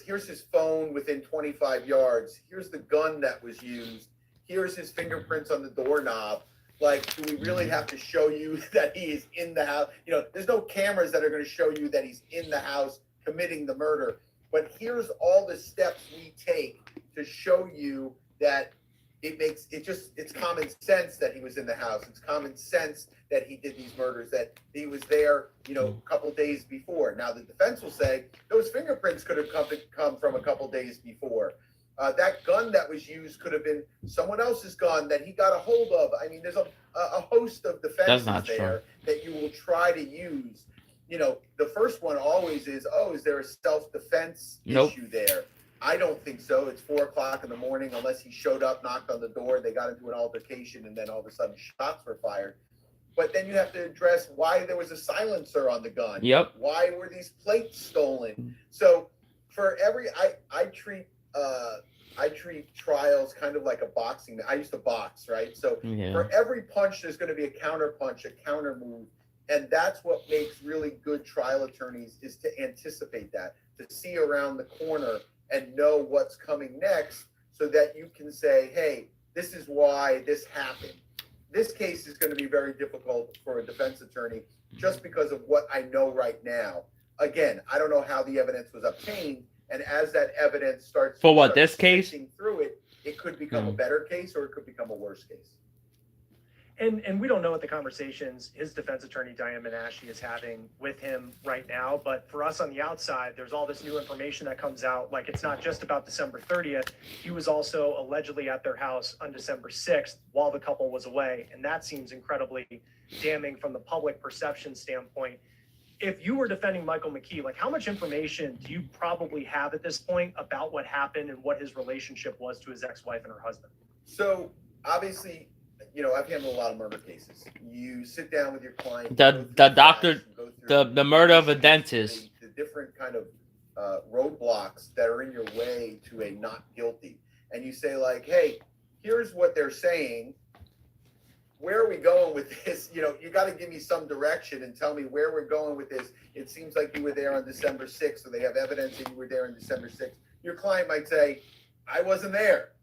here's his phone within 25 yards. Here's the gun that was used. Here's his fingerprints on the doorknob. Like, do we really have to show you that he is in the house? You know, there's no cameras that are going to show you that he's in the house committing the murder. But here's all the steps we take to show you that it's common sense that he was in the house. It's common sense that he did these murders, that he was there, you know, a couple days before. Now, the defense will say those fingerprints could have come from a couple days before. That gun that was used could have been someone else's gun that he got a hold of. I mean, there's a host of defenses there that you will try to use. You know, the first one always is there a self-defense issue there? I don't think so. It's 4:00 in the morning, unless he showed up, knocked on the door, they got into an altercation, and then all of a sudden shots were fired. But then you have to address why there was a silencer on the gun. Yep. Why were these plates stolen? So for I treat trials kind of like a boxing. I used to box, right? So for every punch, there's going to be a counter punch, a counter move. And that's what makes really good trial attorneys, is to anticipate that, to see around the corner and know what's coming next, so that you can say, hey, this is why this happened. This case is going to be very difficult for a defense attorney just because of what I know right now. Again, I don't know how the evidence was obtained, and as that evidence starts this case through it, it could become a better case or it could become a worse case. And we don't know what the conversations his defense attorney, Diane Menashe, is having with him right now. But for us on the outside, there's all this new information that comes out. Like, it's not just about December 30th. He was also allegedly at their house on December 6th while the couple was away. And that seems incredibly damning from the public perception standpoint. If you were defending Michael McKee, like, how much information do you probably have at this point about what happened and what his relationship was to his ex-wife and her husband? So obviously, you know, I've handled a lot of murder cases. You sit down with your client. The murder of a dentist. The different kind of roadblocks that are in your way to a not guilty. And you say, like, hey, here's what they're saying. Where are we going with this? You know, you got to give me some direction and tell me where we're going with this. It seems like you were there on December 6th, so they have evidence that you were there on December 6th. Your client might say, I wasn't there.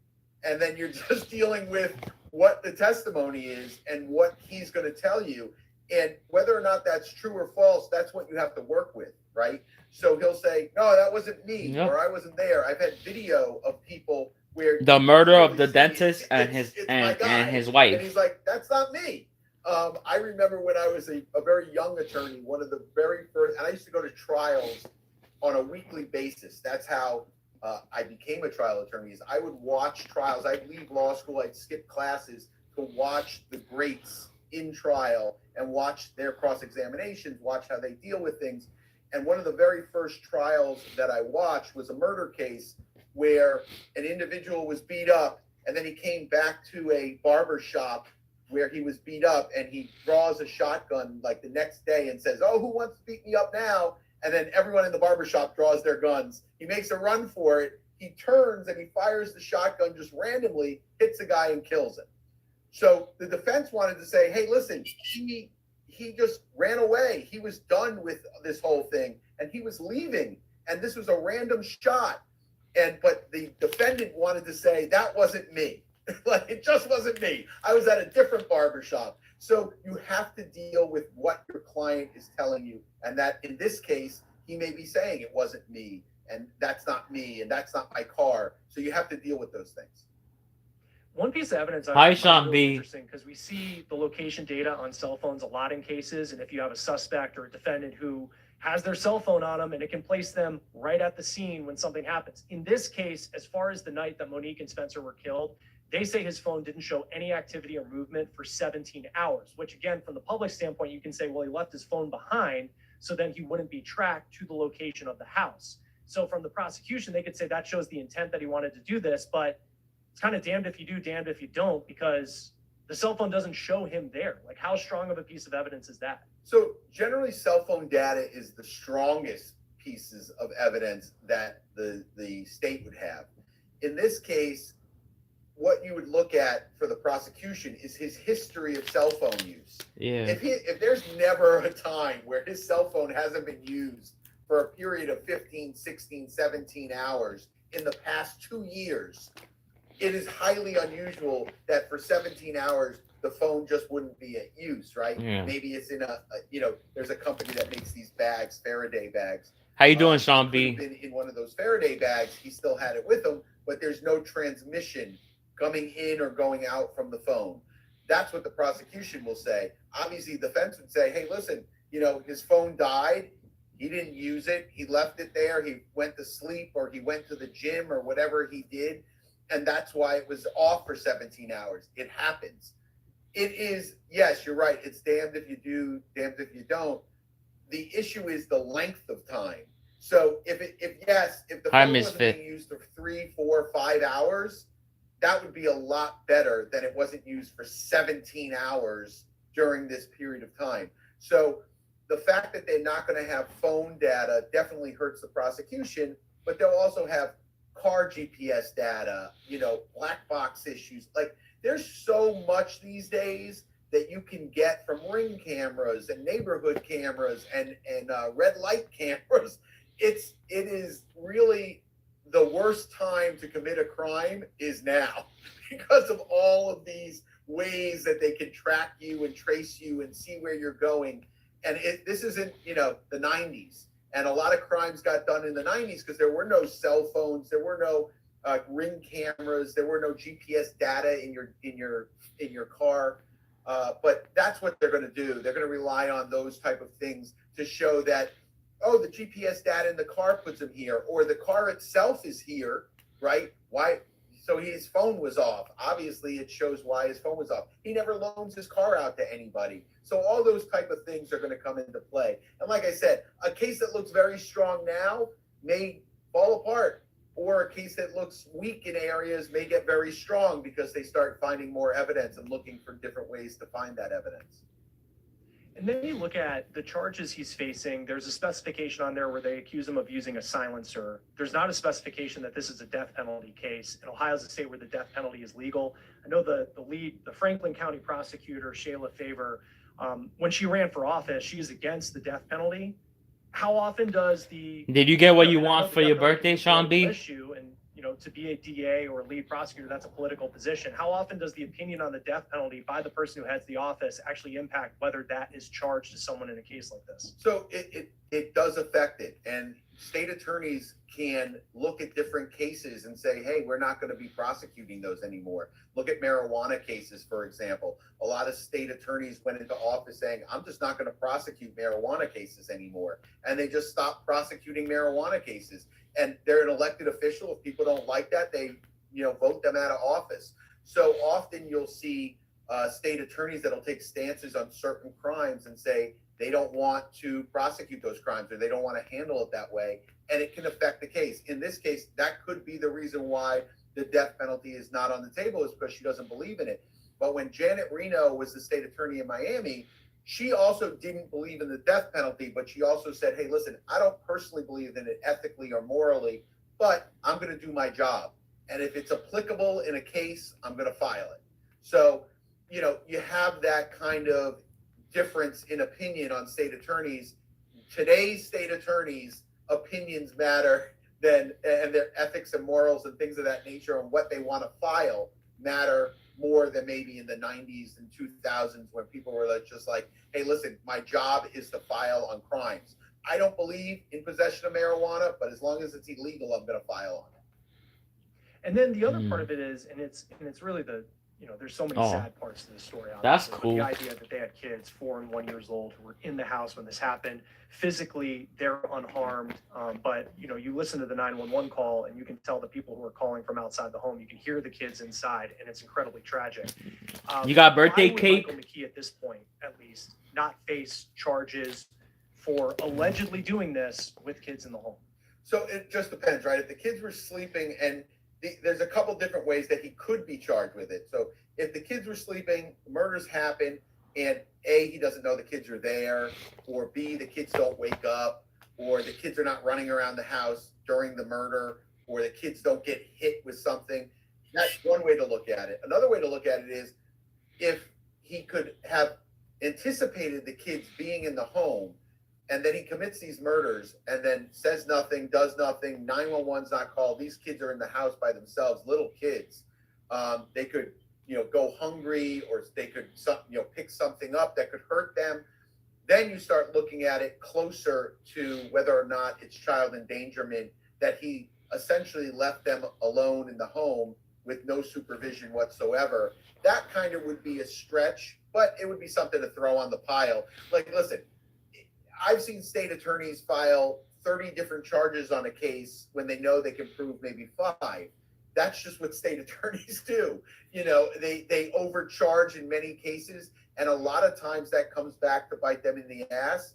And then you're just dealing with what the testimony is and what he's going to tell you. And whether or not that's true or false, that's what you have to work with, right? So he'll say, no, that wasn't me, or I wasn't there. I've had video of people where the murder of the dentist and his wife. And he's like, that's not me. I remember when I was a very young attorney, one of the very first, and I used to go to trials on a weekly basis. That's how I became a trial attorney. Is I would watch trials. I'd leave law school. I'd skip classes to watch the greats in trial and watch their cross-examinations, watch how they deal with things. And one of the very first trials that I watched was a murder case where an individual was beat up, and then he came back to a barber shop where he was beat up, and he draws a shotgun like the next day and says, oh, who wants to beat me up now? And then everyone in the barbershop draws their guns. He makes a run for it. He turns and he fires the shotgun just randomly, hits the guy and kills him. So the defense wanted to say, hey, listen, he just ran away. He was done with this whole thing and he was leaving. And this was a random shot. But the defendant wanted to say, that wasn't me. Like, it just wasn't me. I was at a different barbershop. So you have to deal with what your client is telling you. And that in this case, he may be saying it wasn't me, and that's not me, and that's not my car. So you have to deal with those things. One piece of evidence Hi, I Sean find B. really interesting, because we see the location data on cell phones a lot in cases, and if you have a suspect or a defendant who has their cell phone on them, and it can place them right at the scene when something happens. In this case, as far as the night that Monique and Spencer were killed, they say his phone didn't show any activity or movement for 17 hours, which again, from the public standpoint, you can say, well, he left his phone behind, so then he wouldn't be tracked to the location of the house. So from the prosecution, they could say that shows the intent that he wanted to do this, but it's kind of damned if you do, damned if you don't, because the cell phone doesn't show him there. Like, how strong of a piece of evidence is that? So generally, cell phone data is the strongest pieces of evidence that the state would have. In this case, what you would look at for the prosecution is his history of cell phone use. Yeah. If there's never a time where his cell phone hasn't been used for a period of 15, 16, 17 hours in the past 2 years, it is highly unusual that for 17 hours, the phone just wouldn't be at use, right? Yeah. Maybe it's in there's a company that makes these bags, Faraday bags. How you doing, Sean It could B? have been in one of those Faraday bags. He still had it with him, but there's no transmission coming in or going out from the phone. That's what the prosecution will say. Obviously, the defense would say, hey, listen, his phone died. He didn't use it. He left it there. He went to sleep or he went to the gym or whatever he did. And that's why it was off for 17 hours. It happens. It is, yes, you're right. It's damned if you do, damned if you don't. The issue is the length of time. So if the phone wasn't being used for 3, 4, 5 hours, that would be a lot better than it wasn't used for 17 hours during this period of time. So the fact that they're not going to have phone data definitely hurts the prosecution, but they'll also have car GPS data, black box issues. Like, there's so much these days that you can get from Ring cameras and neighborhood cameras and red light cameras. It is really the worst time to commit a crime is now because of all of these ways that they can track you and trace you and see where you're going. And this isn't, the 90s. And a lot of crimes got done in the 90s because there were no cell phones, there were no Ring cameras, there were no GPS data in your car. But that's what they're going to do. They're going to rely on those type of things to show that, oh, the GPS data in the car puts him here, or the car itself is here, right? Why? So his phone was off. Obviously, it shows why his phone was off. He never loans his car out to anybody. So all those type of things are going to come into play. And like I said, a case that looks very strong now may fall apart, or a case that looks weak in areas may get very strong because they start finding more evidence and looking for different ways to find that evidence. And then you look at the charges he's facing. There's a specification on there where they accuse him of using a silencer. There's not a specification that this is a death penalty case. And Ohio's a state where the death penalty is legal. I know the Franklin County prosecutor, Shayla Favor, when she ran for office, she's against the death penalty. How often does Did you get what you want for your birthday, Sean B? Issue, and to be a DA or a lead prosecutor, that's a political position. How often does the opinion on the death penalty by the person who heads the office actually impact whether that is charged to someone in a case like this? So it does affect it. And state attorneys can look at different cases and say, hey, we're not going to be prosecuting those anymore. Look at marijuana cases, for example. A lot of state attorneys went into office saying, I'm just not going to prosecute marijuana cases anymore. And they just stopped prosecuting marijuana cases. And they're an elected official. If people don't like that, they vote them out of office. So often you'll see state attorneys that'll take stances on certain crimes and say they don't want to prosecute those crimes or they don't want to handle it that way. And it can affect the case. In this case, that could be the reason why the death penalty is not on the table, is because she doesn't believe in it. But when Janet Reno was the state attorney in Miami, she also didn't believe in the death penalty, but she also said, hey, listen, I don't personally believe in it ethically or morally, but I'm going to do my job. And if it's applicable in a case, I'm going to file it. So, you have that kind of difference in opinion on state attorneys. Today's state attorneys' opinions matter and their ethics and morals and things of that nature and what they want to file matter more than maybe in the 90s and 2000s when people were just like, hey, listen, my job is to file on crimes. I don't believe in possession of marijuana, but as long as it's illegal, I'm going to file on it. And then the other part of it is, and it's really there's so many sad parts to this story. Obviously. That's cool. The idea that they had kids 4 and 1 years old who were in the house when this happened. Physically, they're unharmed, but you listen to the 911 call and you can tell the people who are calling from outside the home. You can hear the kids inside, and it's incredibly tragic. You got birthday cake? Michael McKee, at this point, at least, not face charges for allegedly doing this with kids in the home. So it just depends, right? If the kids were sleeping and there's a couple different ways that he could be charged with it. So if the kids were sleeping, murders happen, and A, he doesn't know the kids are there, or B, the kids don't wake up, or the kids are not running around the house during the murder, or the kids don't get hit with something. That's one way to look at it. Another way to look at it is if he could have anticipated the kids being in the home, and then he commits these murders and then says nothing, does nothing, 911's not called, these kids are in the house by themselves, little kids. They could, go hungry, or they could, pick something up that could hurt them. Then you start looking at it closer to whether or not it's child endangerment, that he essentially left them alone in the home with no supervision whatsoever. That kind of would be a stretch, but it would be something to throw on the pile. Like, listen, I've seen state attorneys file 30 different charges on a case when they know they can prove maybe 5. That's just what state attorneys do. They overcharge in many cases, and a lot of times that comes back to bite them in the ass.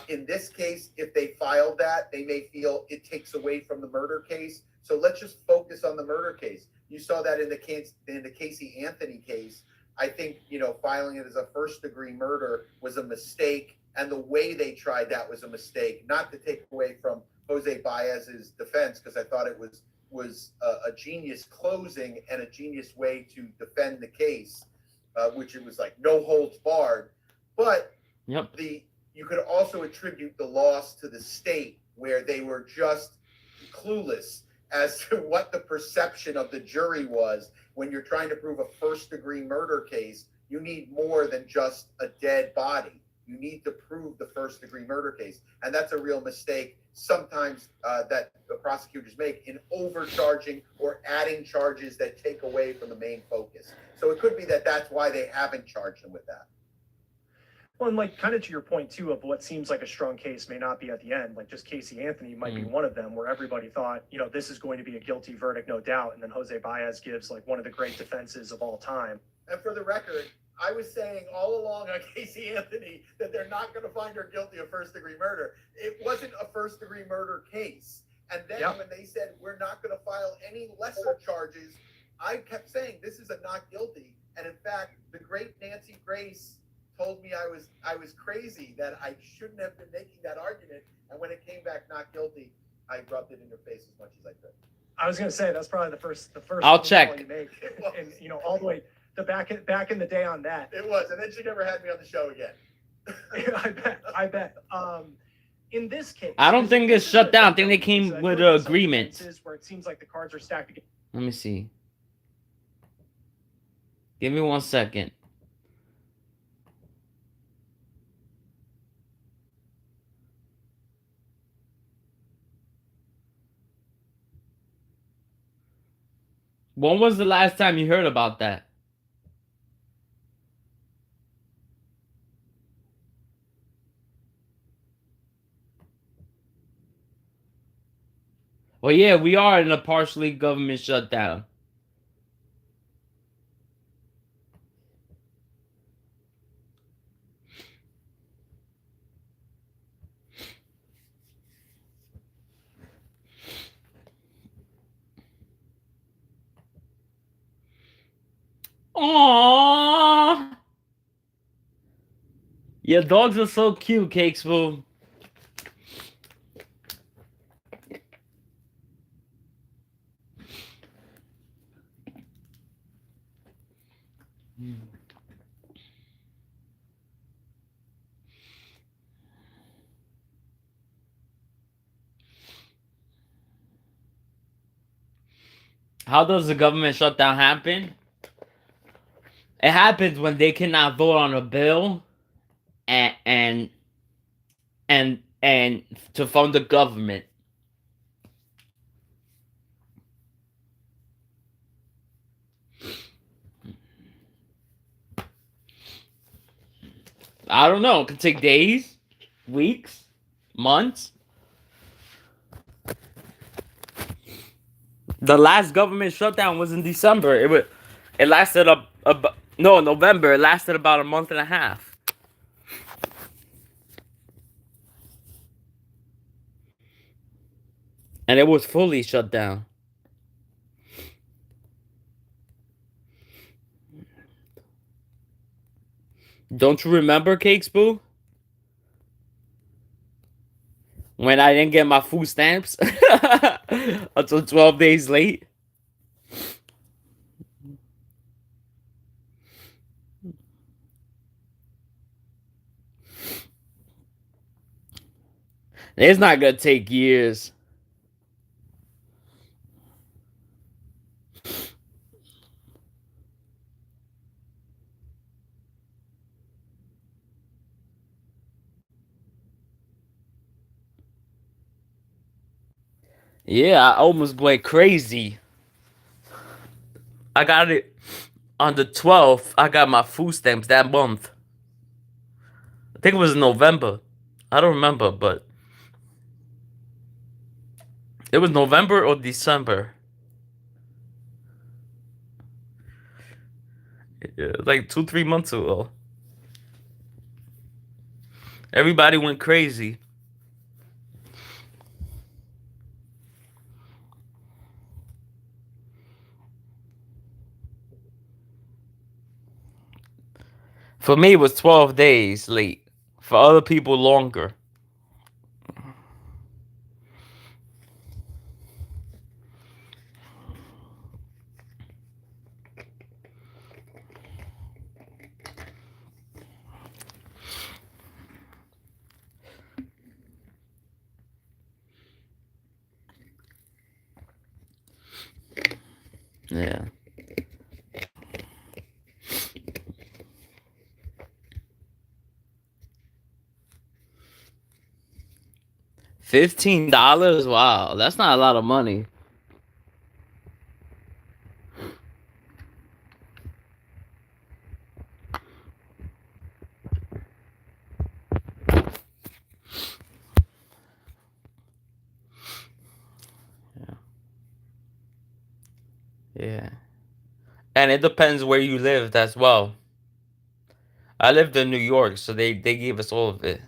In this case, if they filed that, they may feel it takes away from the murder case. So let's just focus on the murder case. You saw that in the Casey Anthony case. I think, filing it as a first-degree murder was a mistake, and the way they tried that was a mistake. Not to take away from Jose Baez's defense, because I thought it was a genius closing and a genius way to defend the case, which it was like no holds barred. But Yep. You could also attribute the loss to the state, where they were just clueless as to what the perception of the jury was. When you're trying to prove a first-degree murder case, you need more than just a dead body. You need to prove the first-degree murder case. And that's a real mistake sometimes that the prosecutors make in overcharging or adding charges that take away from the main focus. So it could be that that's why they haven't charged them with that. Well, and like kind of to your point too, of what seems like a strong case may not be at the end. Like just Casey Anthony might be one of them, where everybody thought, this is going to be a guilty verdict, no doubt. And then Jose Baez gives like one of the great defenses of all time. And for the record, I was saying all along on Casey Anthony that they're not going to find her guilty of first-degree murder. It wasn't a first-degree murder case. And then when they said, we're not going to file any lesser charges, I kept saying, this is a not guilty. And in fact, the great Nancy Grace told me I was crazy, that I shouldn't have been making that argument. And when it came back not guilty, I rubbed it in her face as much as I could. I was going to say, that's probably the first I'll check. you make. And, all the way to back in the day on that. It was. And then she never had me on the show again. I bet. In this case, I don't think it's shut down. I think they came with an agreement. Where it seems like the cards are stacked against. Let me see. Give me 1 second. When was the last time you heard about that? Well, yeah, we are in a partially government shutdown. Aww. Your dogs are so cute, Cakesville. How does the government shutdown happen? It happens when they cannot vote on a bill and to fund the government. I don't know. It could take days, weeks, months. The last government shutdown was in December. It lasted November. It lasted about a month and a half. And it was fully shut down. Don't you remember, Cakes Boo? When I didn't get my food stamps until 12 days late. It's not gonna take years. Yeah, I almost went crazy. I got it on the 12th. I got my food stamps that month. I think it was November. I don't remember, but it was November or December. Yeah, like 2-3 months ago. Everybody went crazy. For me, it was 12 days late. For other people, longer. Yeah. $15? Wow, that's not a lot of money. Yeah. And it depends where you lived as well. I lived in New York, so they gave us all of it.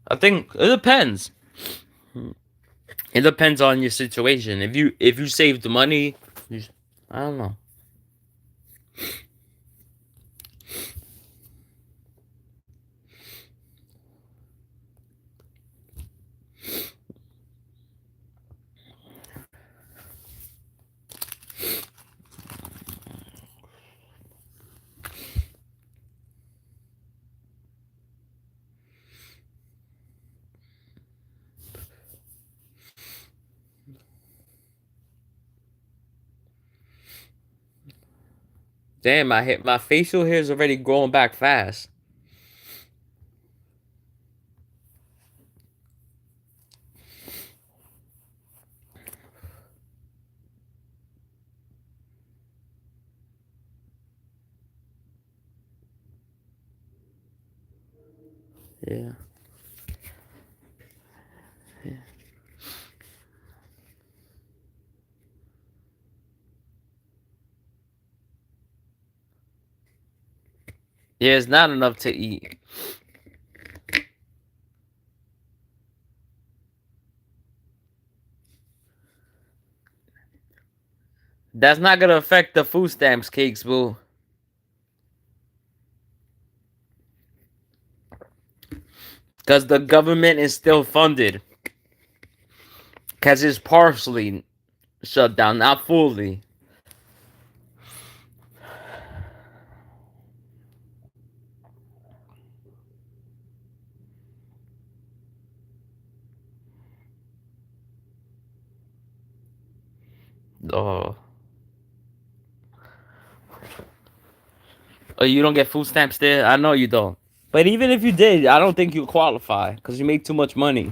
I think it depends. It depends on your situation. If you save the money, I don't know. Damn, my facial hair is already growing back fast. Yeah. Yeah, it's not enough to eat. That's not gonna affect the food stamps, Cakes Boo. Because the government is still funded. Because it's partially shut down, not fully. Oh. Oh, you don't get food stamps there? I know you don't. But even if you did, I don't think you qualify. Because you make too much money.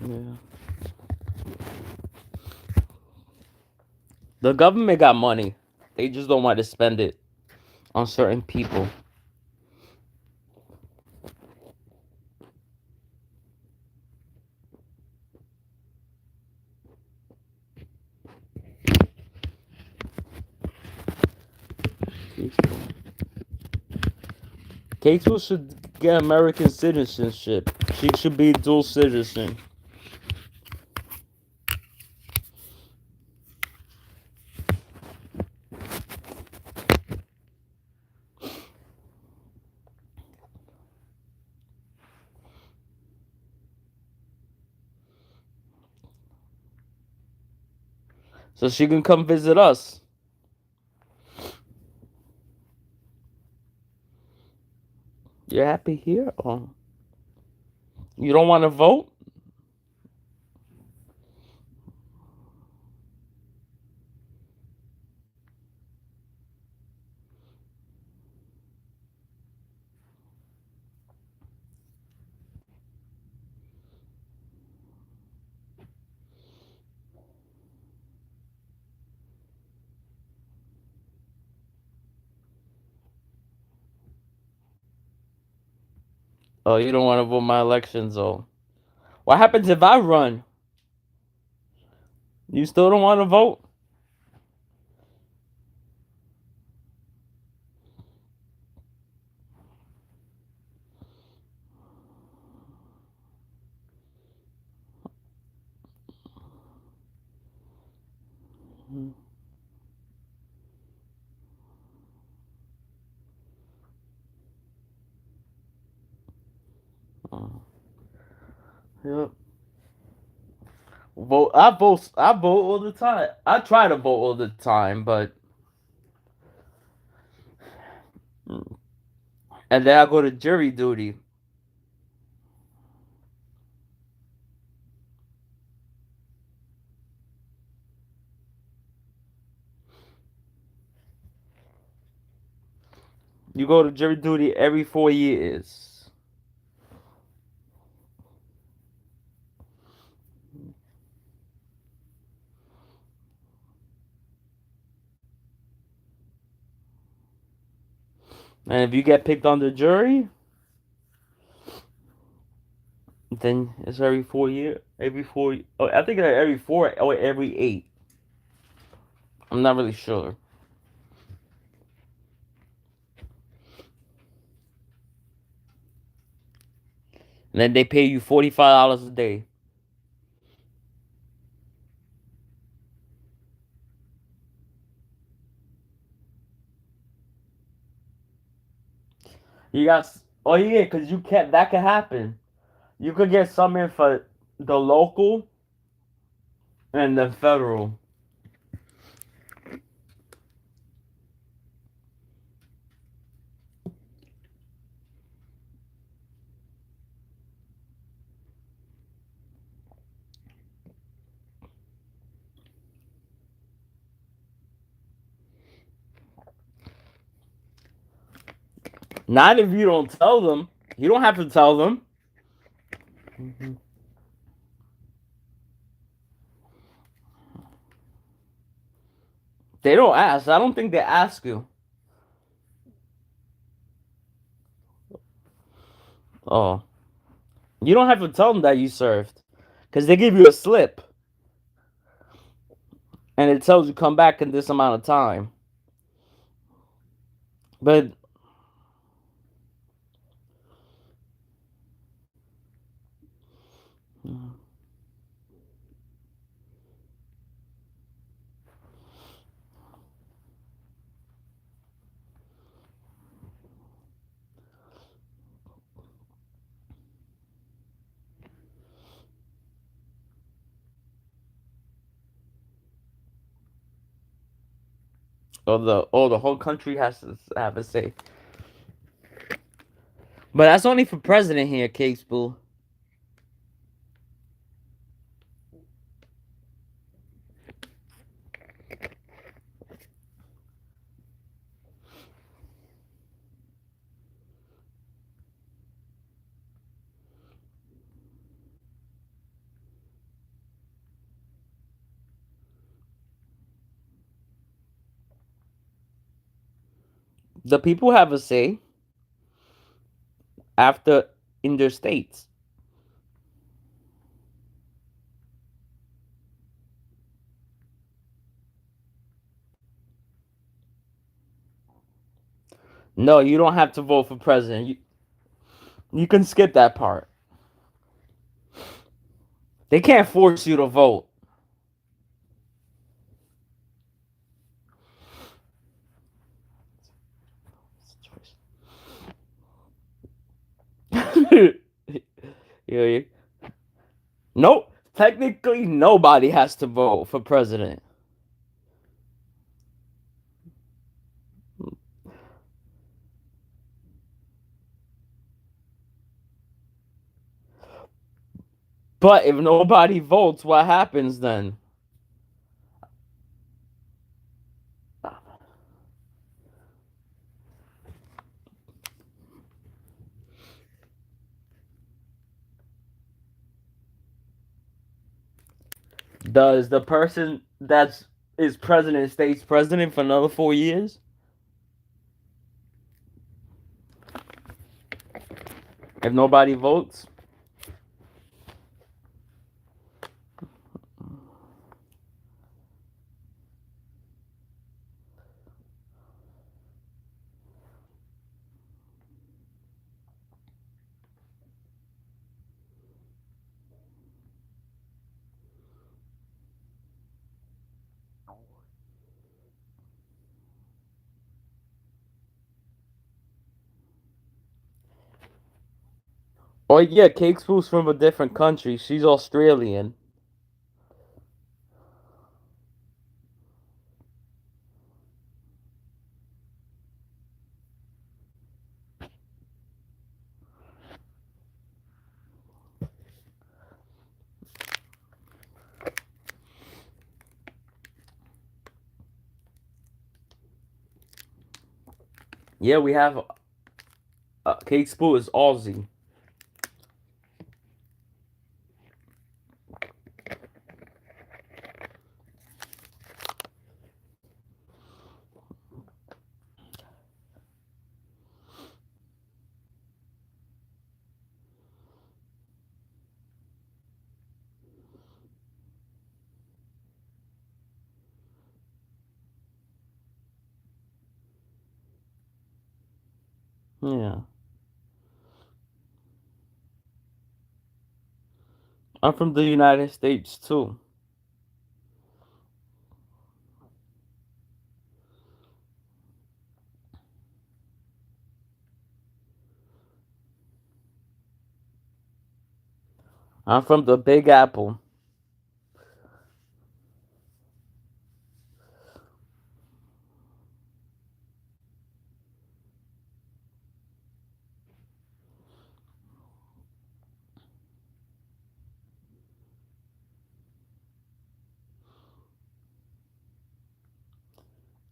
Yeah. The government got money. They just don't want to spend it on certain people. Catesville should get American citizenship. She should be dual citizen. So she can come visit us. You're happy here? Or you don't want to vote? Oh, you don't want to vote my elections, though. What happens if I run? You still don't want to vote? Yep. Vote. I vote. I vote all the time. I try to vote all the time, but and then I go to jury duty. You go to jury duty every 4 years. And if you get picked on the jury, then it's every 4 year. Every 4. Oh, I think it's every 4 or every 8. I'm not really sure. And then they pay you $45 a day. You got. Oh yeah, because you can't. That could happen. You could get summoned for the local and the federal. Not if you don't tell them. You don't have to tell them. They don't ask. I don't think they ask you. Oh. You don't have to tell them that you served. Because they give you a slip. And it tells you come back in this amount of time. But the whole country has to have a say. But that's only for president here, Case Boo. The people have a say after in their states. No, you don't have to vote for president. You can skip that part. They can't force you to vote. Yeah. Nope. Technically, nobody has to vote for president. But if nobody votes, what happens then? Does the person that's is president stays president for another 4 years? If nobody votes? Oh yeah, Cake Spoon's from a different country. She's Australian. Yeah, we have Cake Spoon is Aussie. Yeah. I'm from the United States too. I'm from the Big Apple.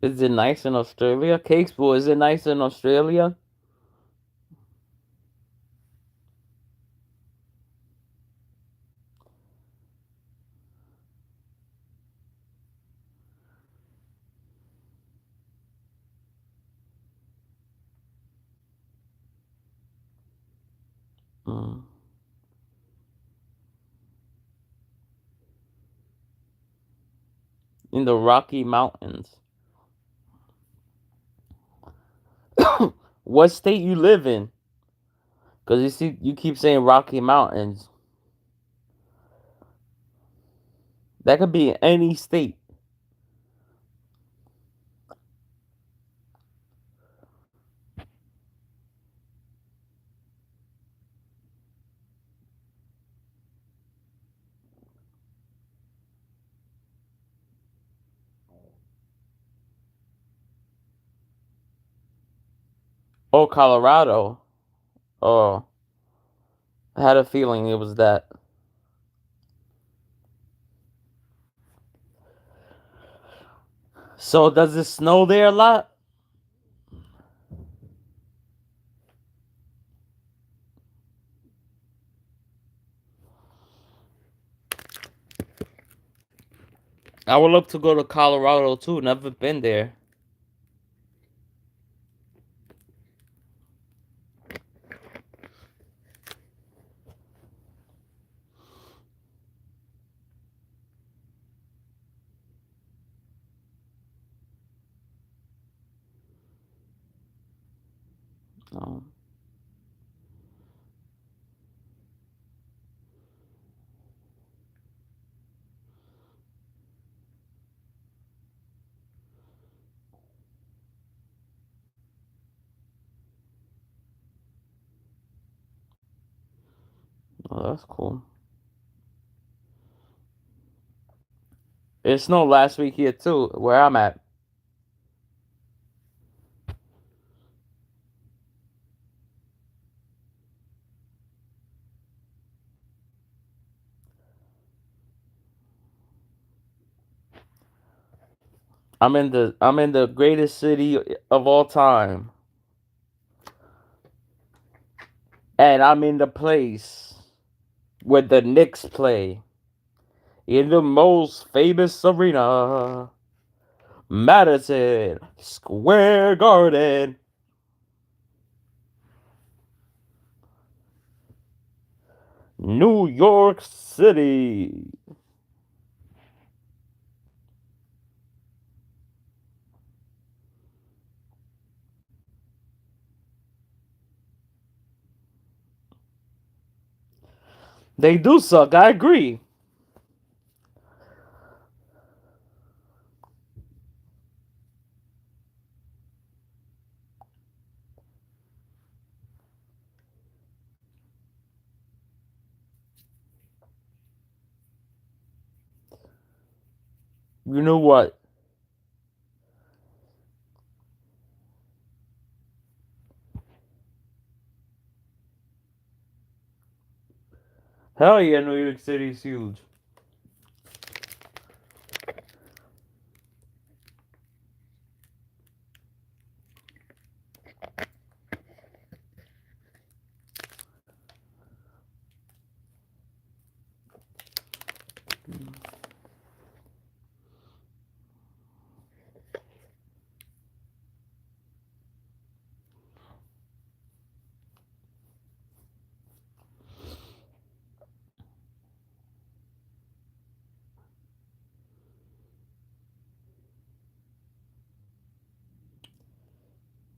Is it nice in Australia? Cake Spoon, is it nice in Australia? Mm. In the Rocky Mountains. What state you live in? Cause you see, you keep saying Rocky Mountains. That could be in any state. Oh, Colorado. Oh, I had a feeling it was that. So does it snow there a lot? I would love to go to Colorado too. Never been there. Oh. Oh, that's cool. It snowed last week here too, where I'm at. I'm in the greatest city of all time. And I'm in the place where the Knicks play. In the most famous arena, Madison Square Garden. New York City. They do suck, I agree. You know what? Hell yeah, New York City is huge.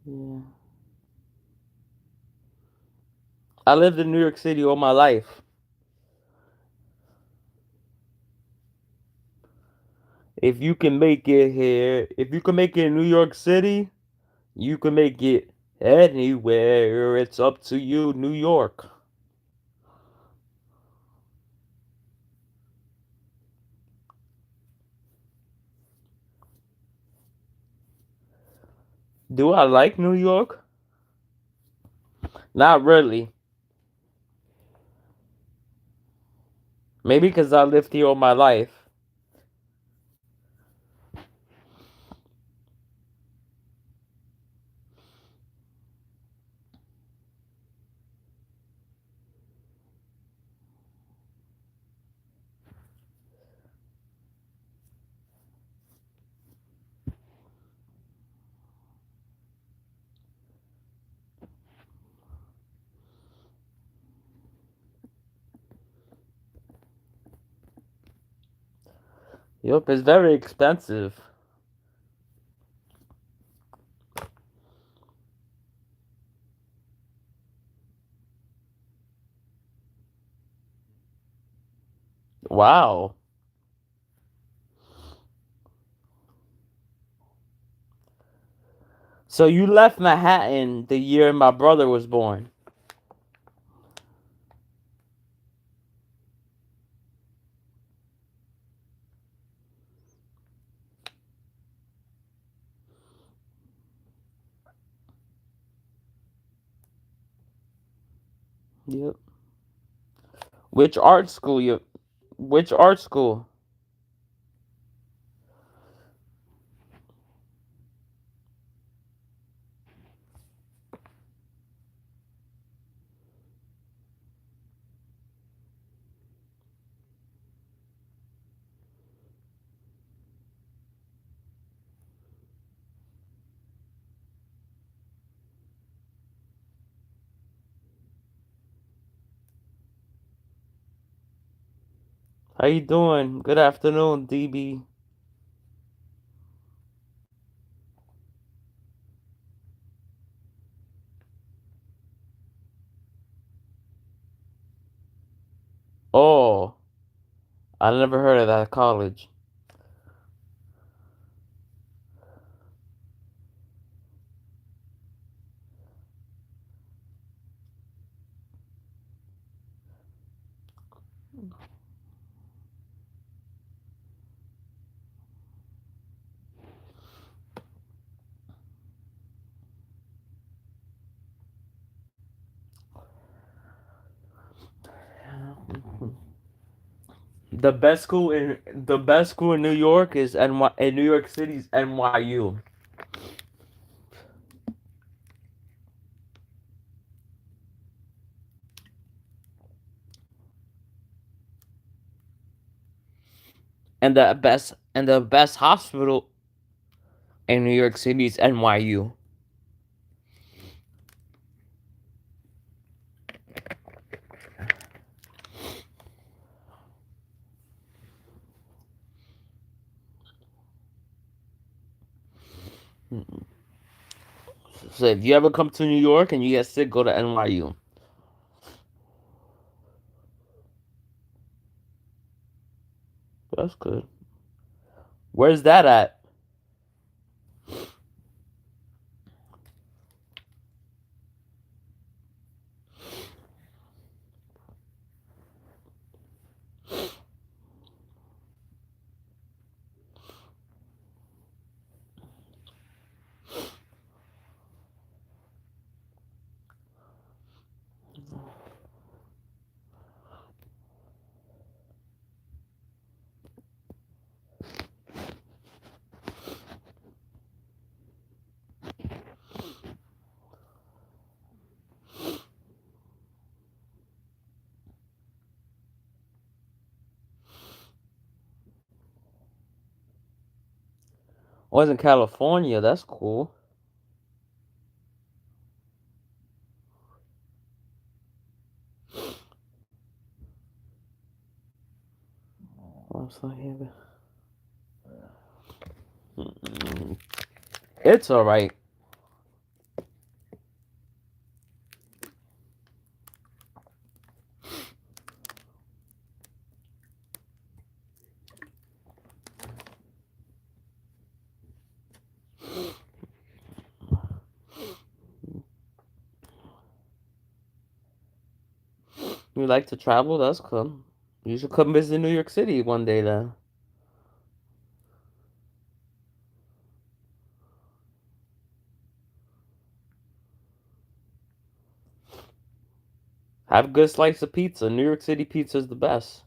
Yeah. I lived in New York City all my life. If you can make it here, if you can make it in New York City, you can make it anywhere. It's up to you, New York. Do I like New York? Not really. Maybe because I lived here all my life. Yup, it's very expensive. Wow. So you left Manhattan the year my brother was born. Yep. Which art school you? Which art school? How you doing? Good afternoon, DB. Oh, I never heard of that college. The best school in New York is in New York City's NYU. And the best hospital in New York City is NYU. So if you ever come to New York and you get sick, go to NYU. That's good. Where's that at? Oh, it's in California. That's cool. I'm so happy. It's alright. You like to travel? That's cool. You should come visit New York City one day then. Have a good slice of pizza. New York City pizza is the best.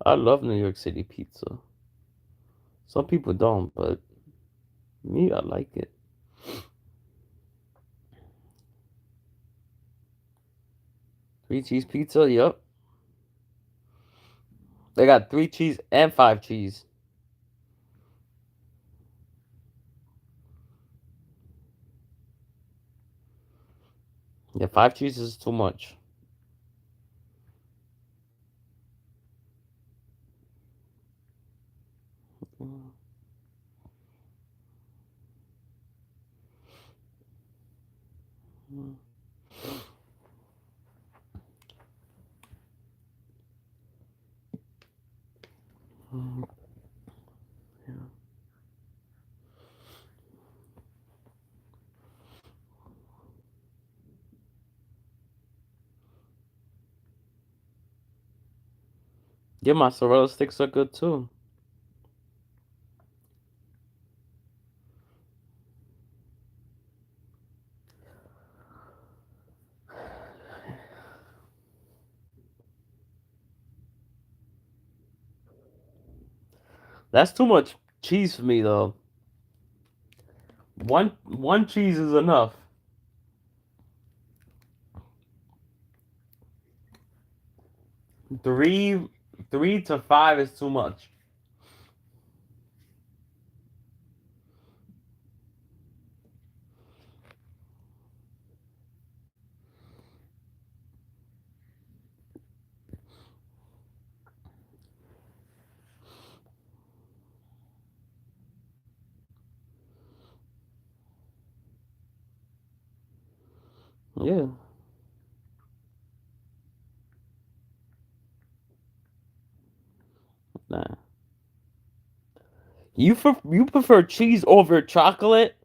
I love New York City pizza. Some people don't, but me, I like it. 3 cheese pizza, yep. They got 3 cheese and 5 cheese. Yeah, 5 cheese is too much. Yeah, mozzarella sticks are good too. That's too much cheese for me though. One cheese is enough. Three three to five is too much. Yeah. Nah. You prefer cheese over chocolate?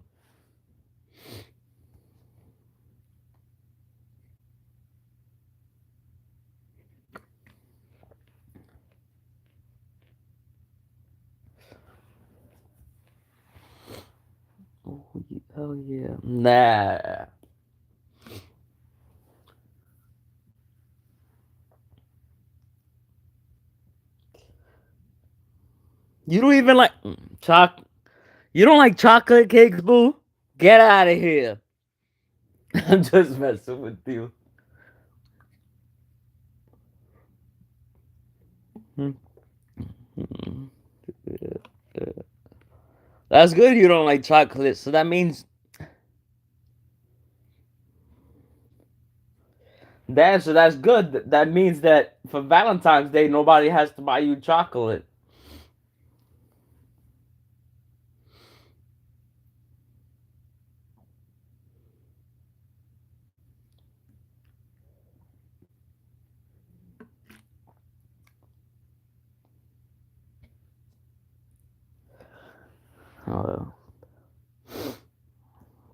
Oh, hell yeah. Nah. You don't even like choc. You don't like chocolate cakes, boo? Get out of here. I'm just messing with you. Hmm. That's good you don't like chocolate. So that means that's good. That means that for Valentine's Day nobody has to buy you chocolate. Oh.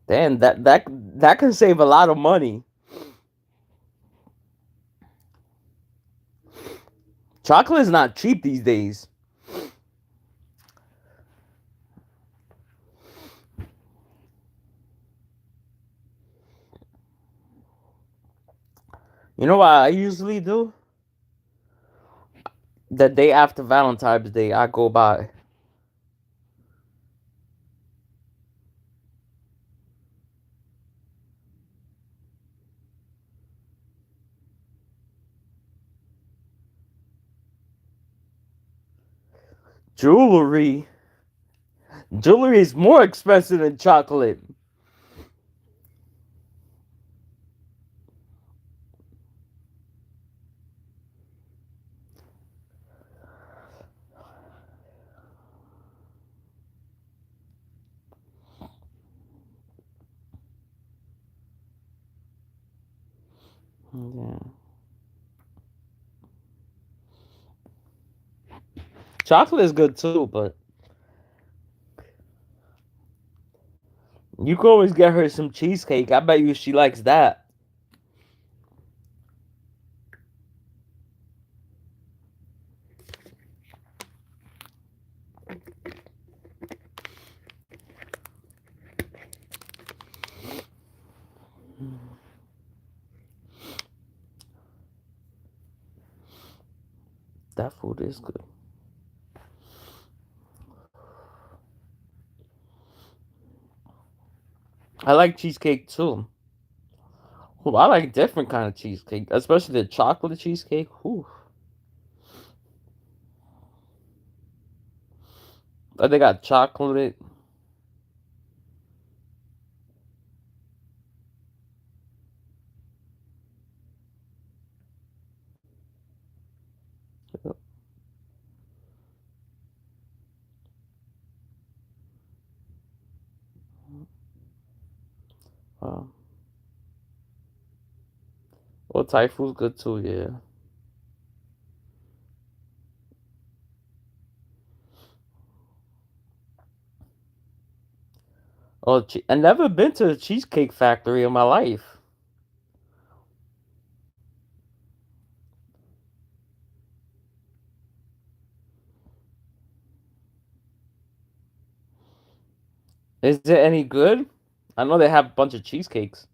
Damn, that can save a lot of money. Chocolate is not cheap these days. You know what I usually do? The day after Valentine's Day, I go buy jewelry. Jewelry is more expensive than chocolate. Yeah. Chocolate is good too, but you can always get her some cheesecake. I bet you she likes that. That food is good. I like cheesecake too. Ooh, I like different kind of cheesecake, especially the chocolate cheesecake. Ooh. They got chocolate. Uh, well, Thai food's good too. Yeah. Oh, I never been to a cheesecake factory in my life. Is it any good? I know they have a bunch of cheesecakes,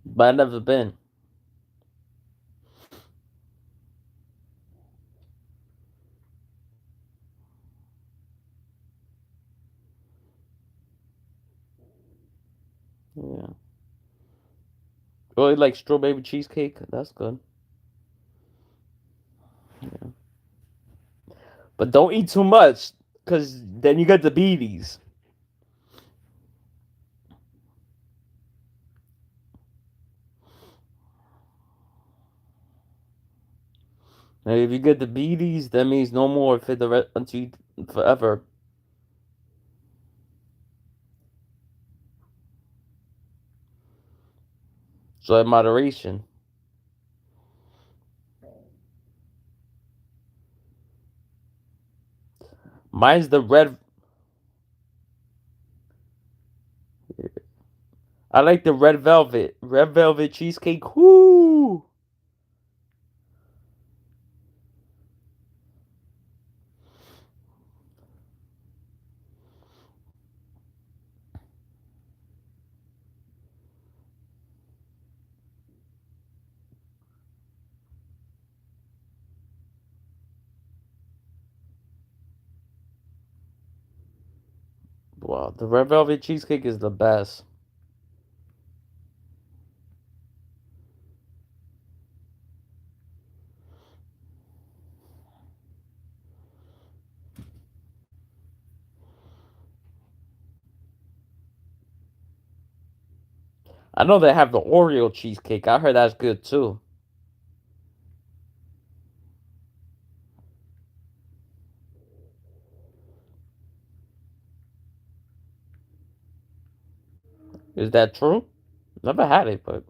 but I've never been. Yeah. Really like strawberry cheesecake. That's good. Yeah. But don't eat too much, cause then you get diabetes. Now, if you get the beaties, that means no more for the until forever. So in moderation. Mine's the red. I like the red velvet. Red velvet cheesecake. Woo! Wow, the red velvet cheesecake is the best. I know they have the Oreo cheesecake. I heard that's good too. Is that true? Never had it, but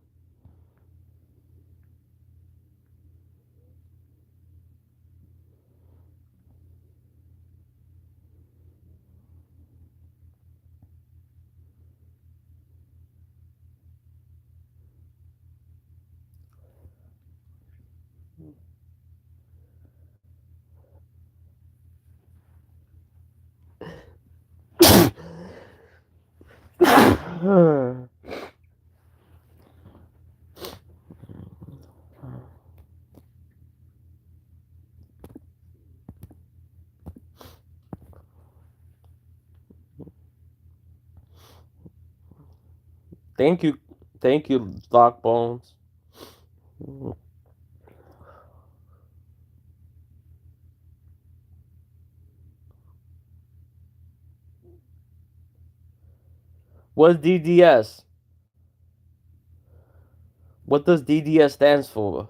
thank you, Doc Bones. What's DDS? What does DDS stands for?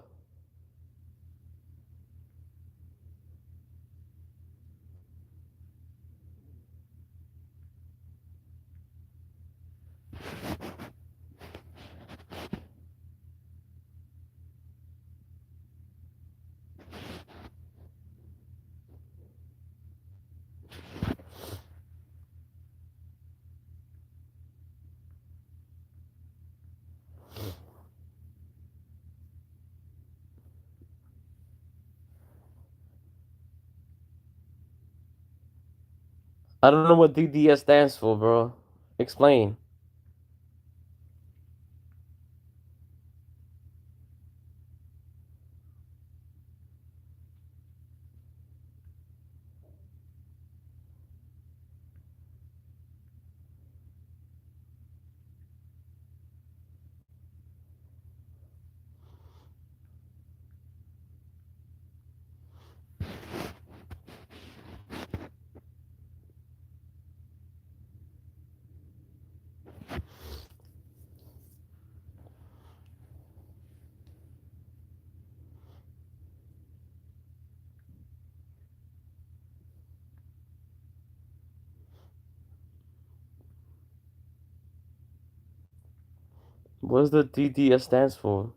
I don't know what DDS stands for, bro. Explain. What does the DDS stands for?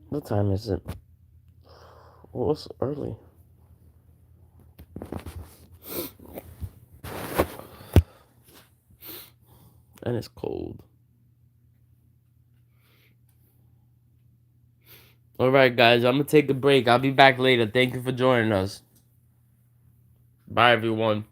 What time is it? Oh, it's early. And it's cold. Alright, guys, I'm gonna take a break. I'll be back later. Thank you for joining us. Bye, everyone.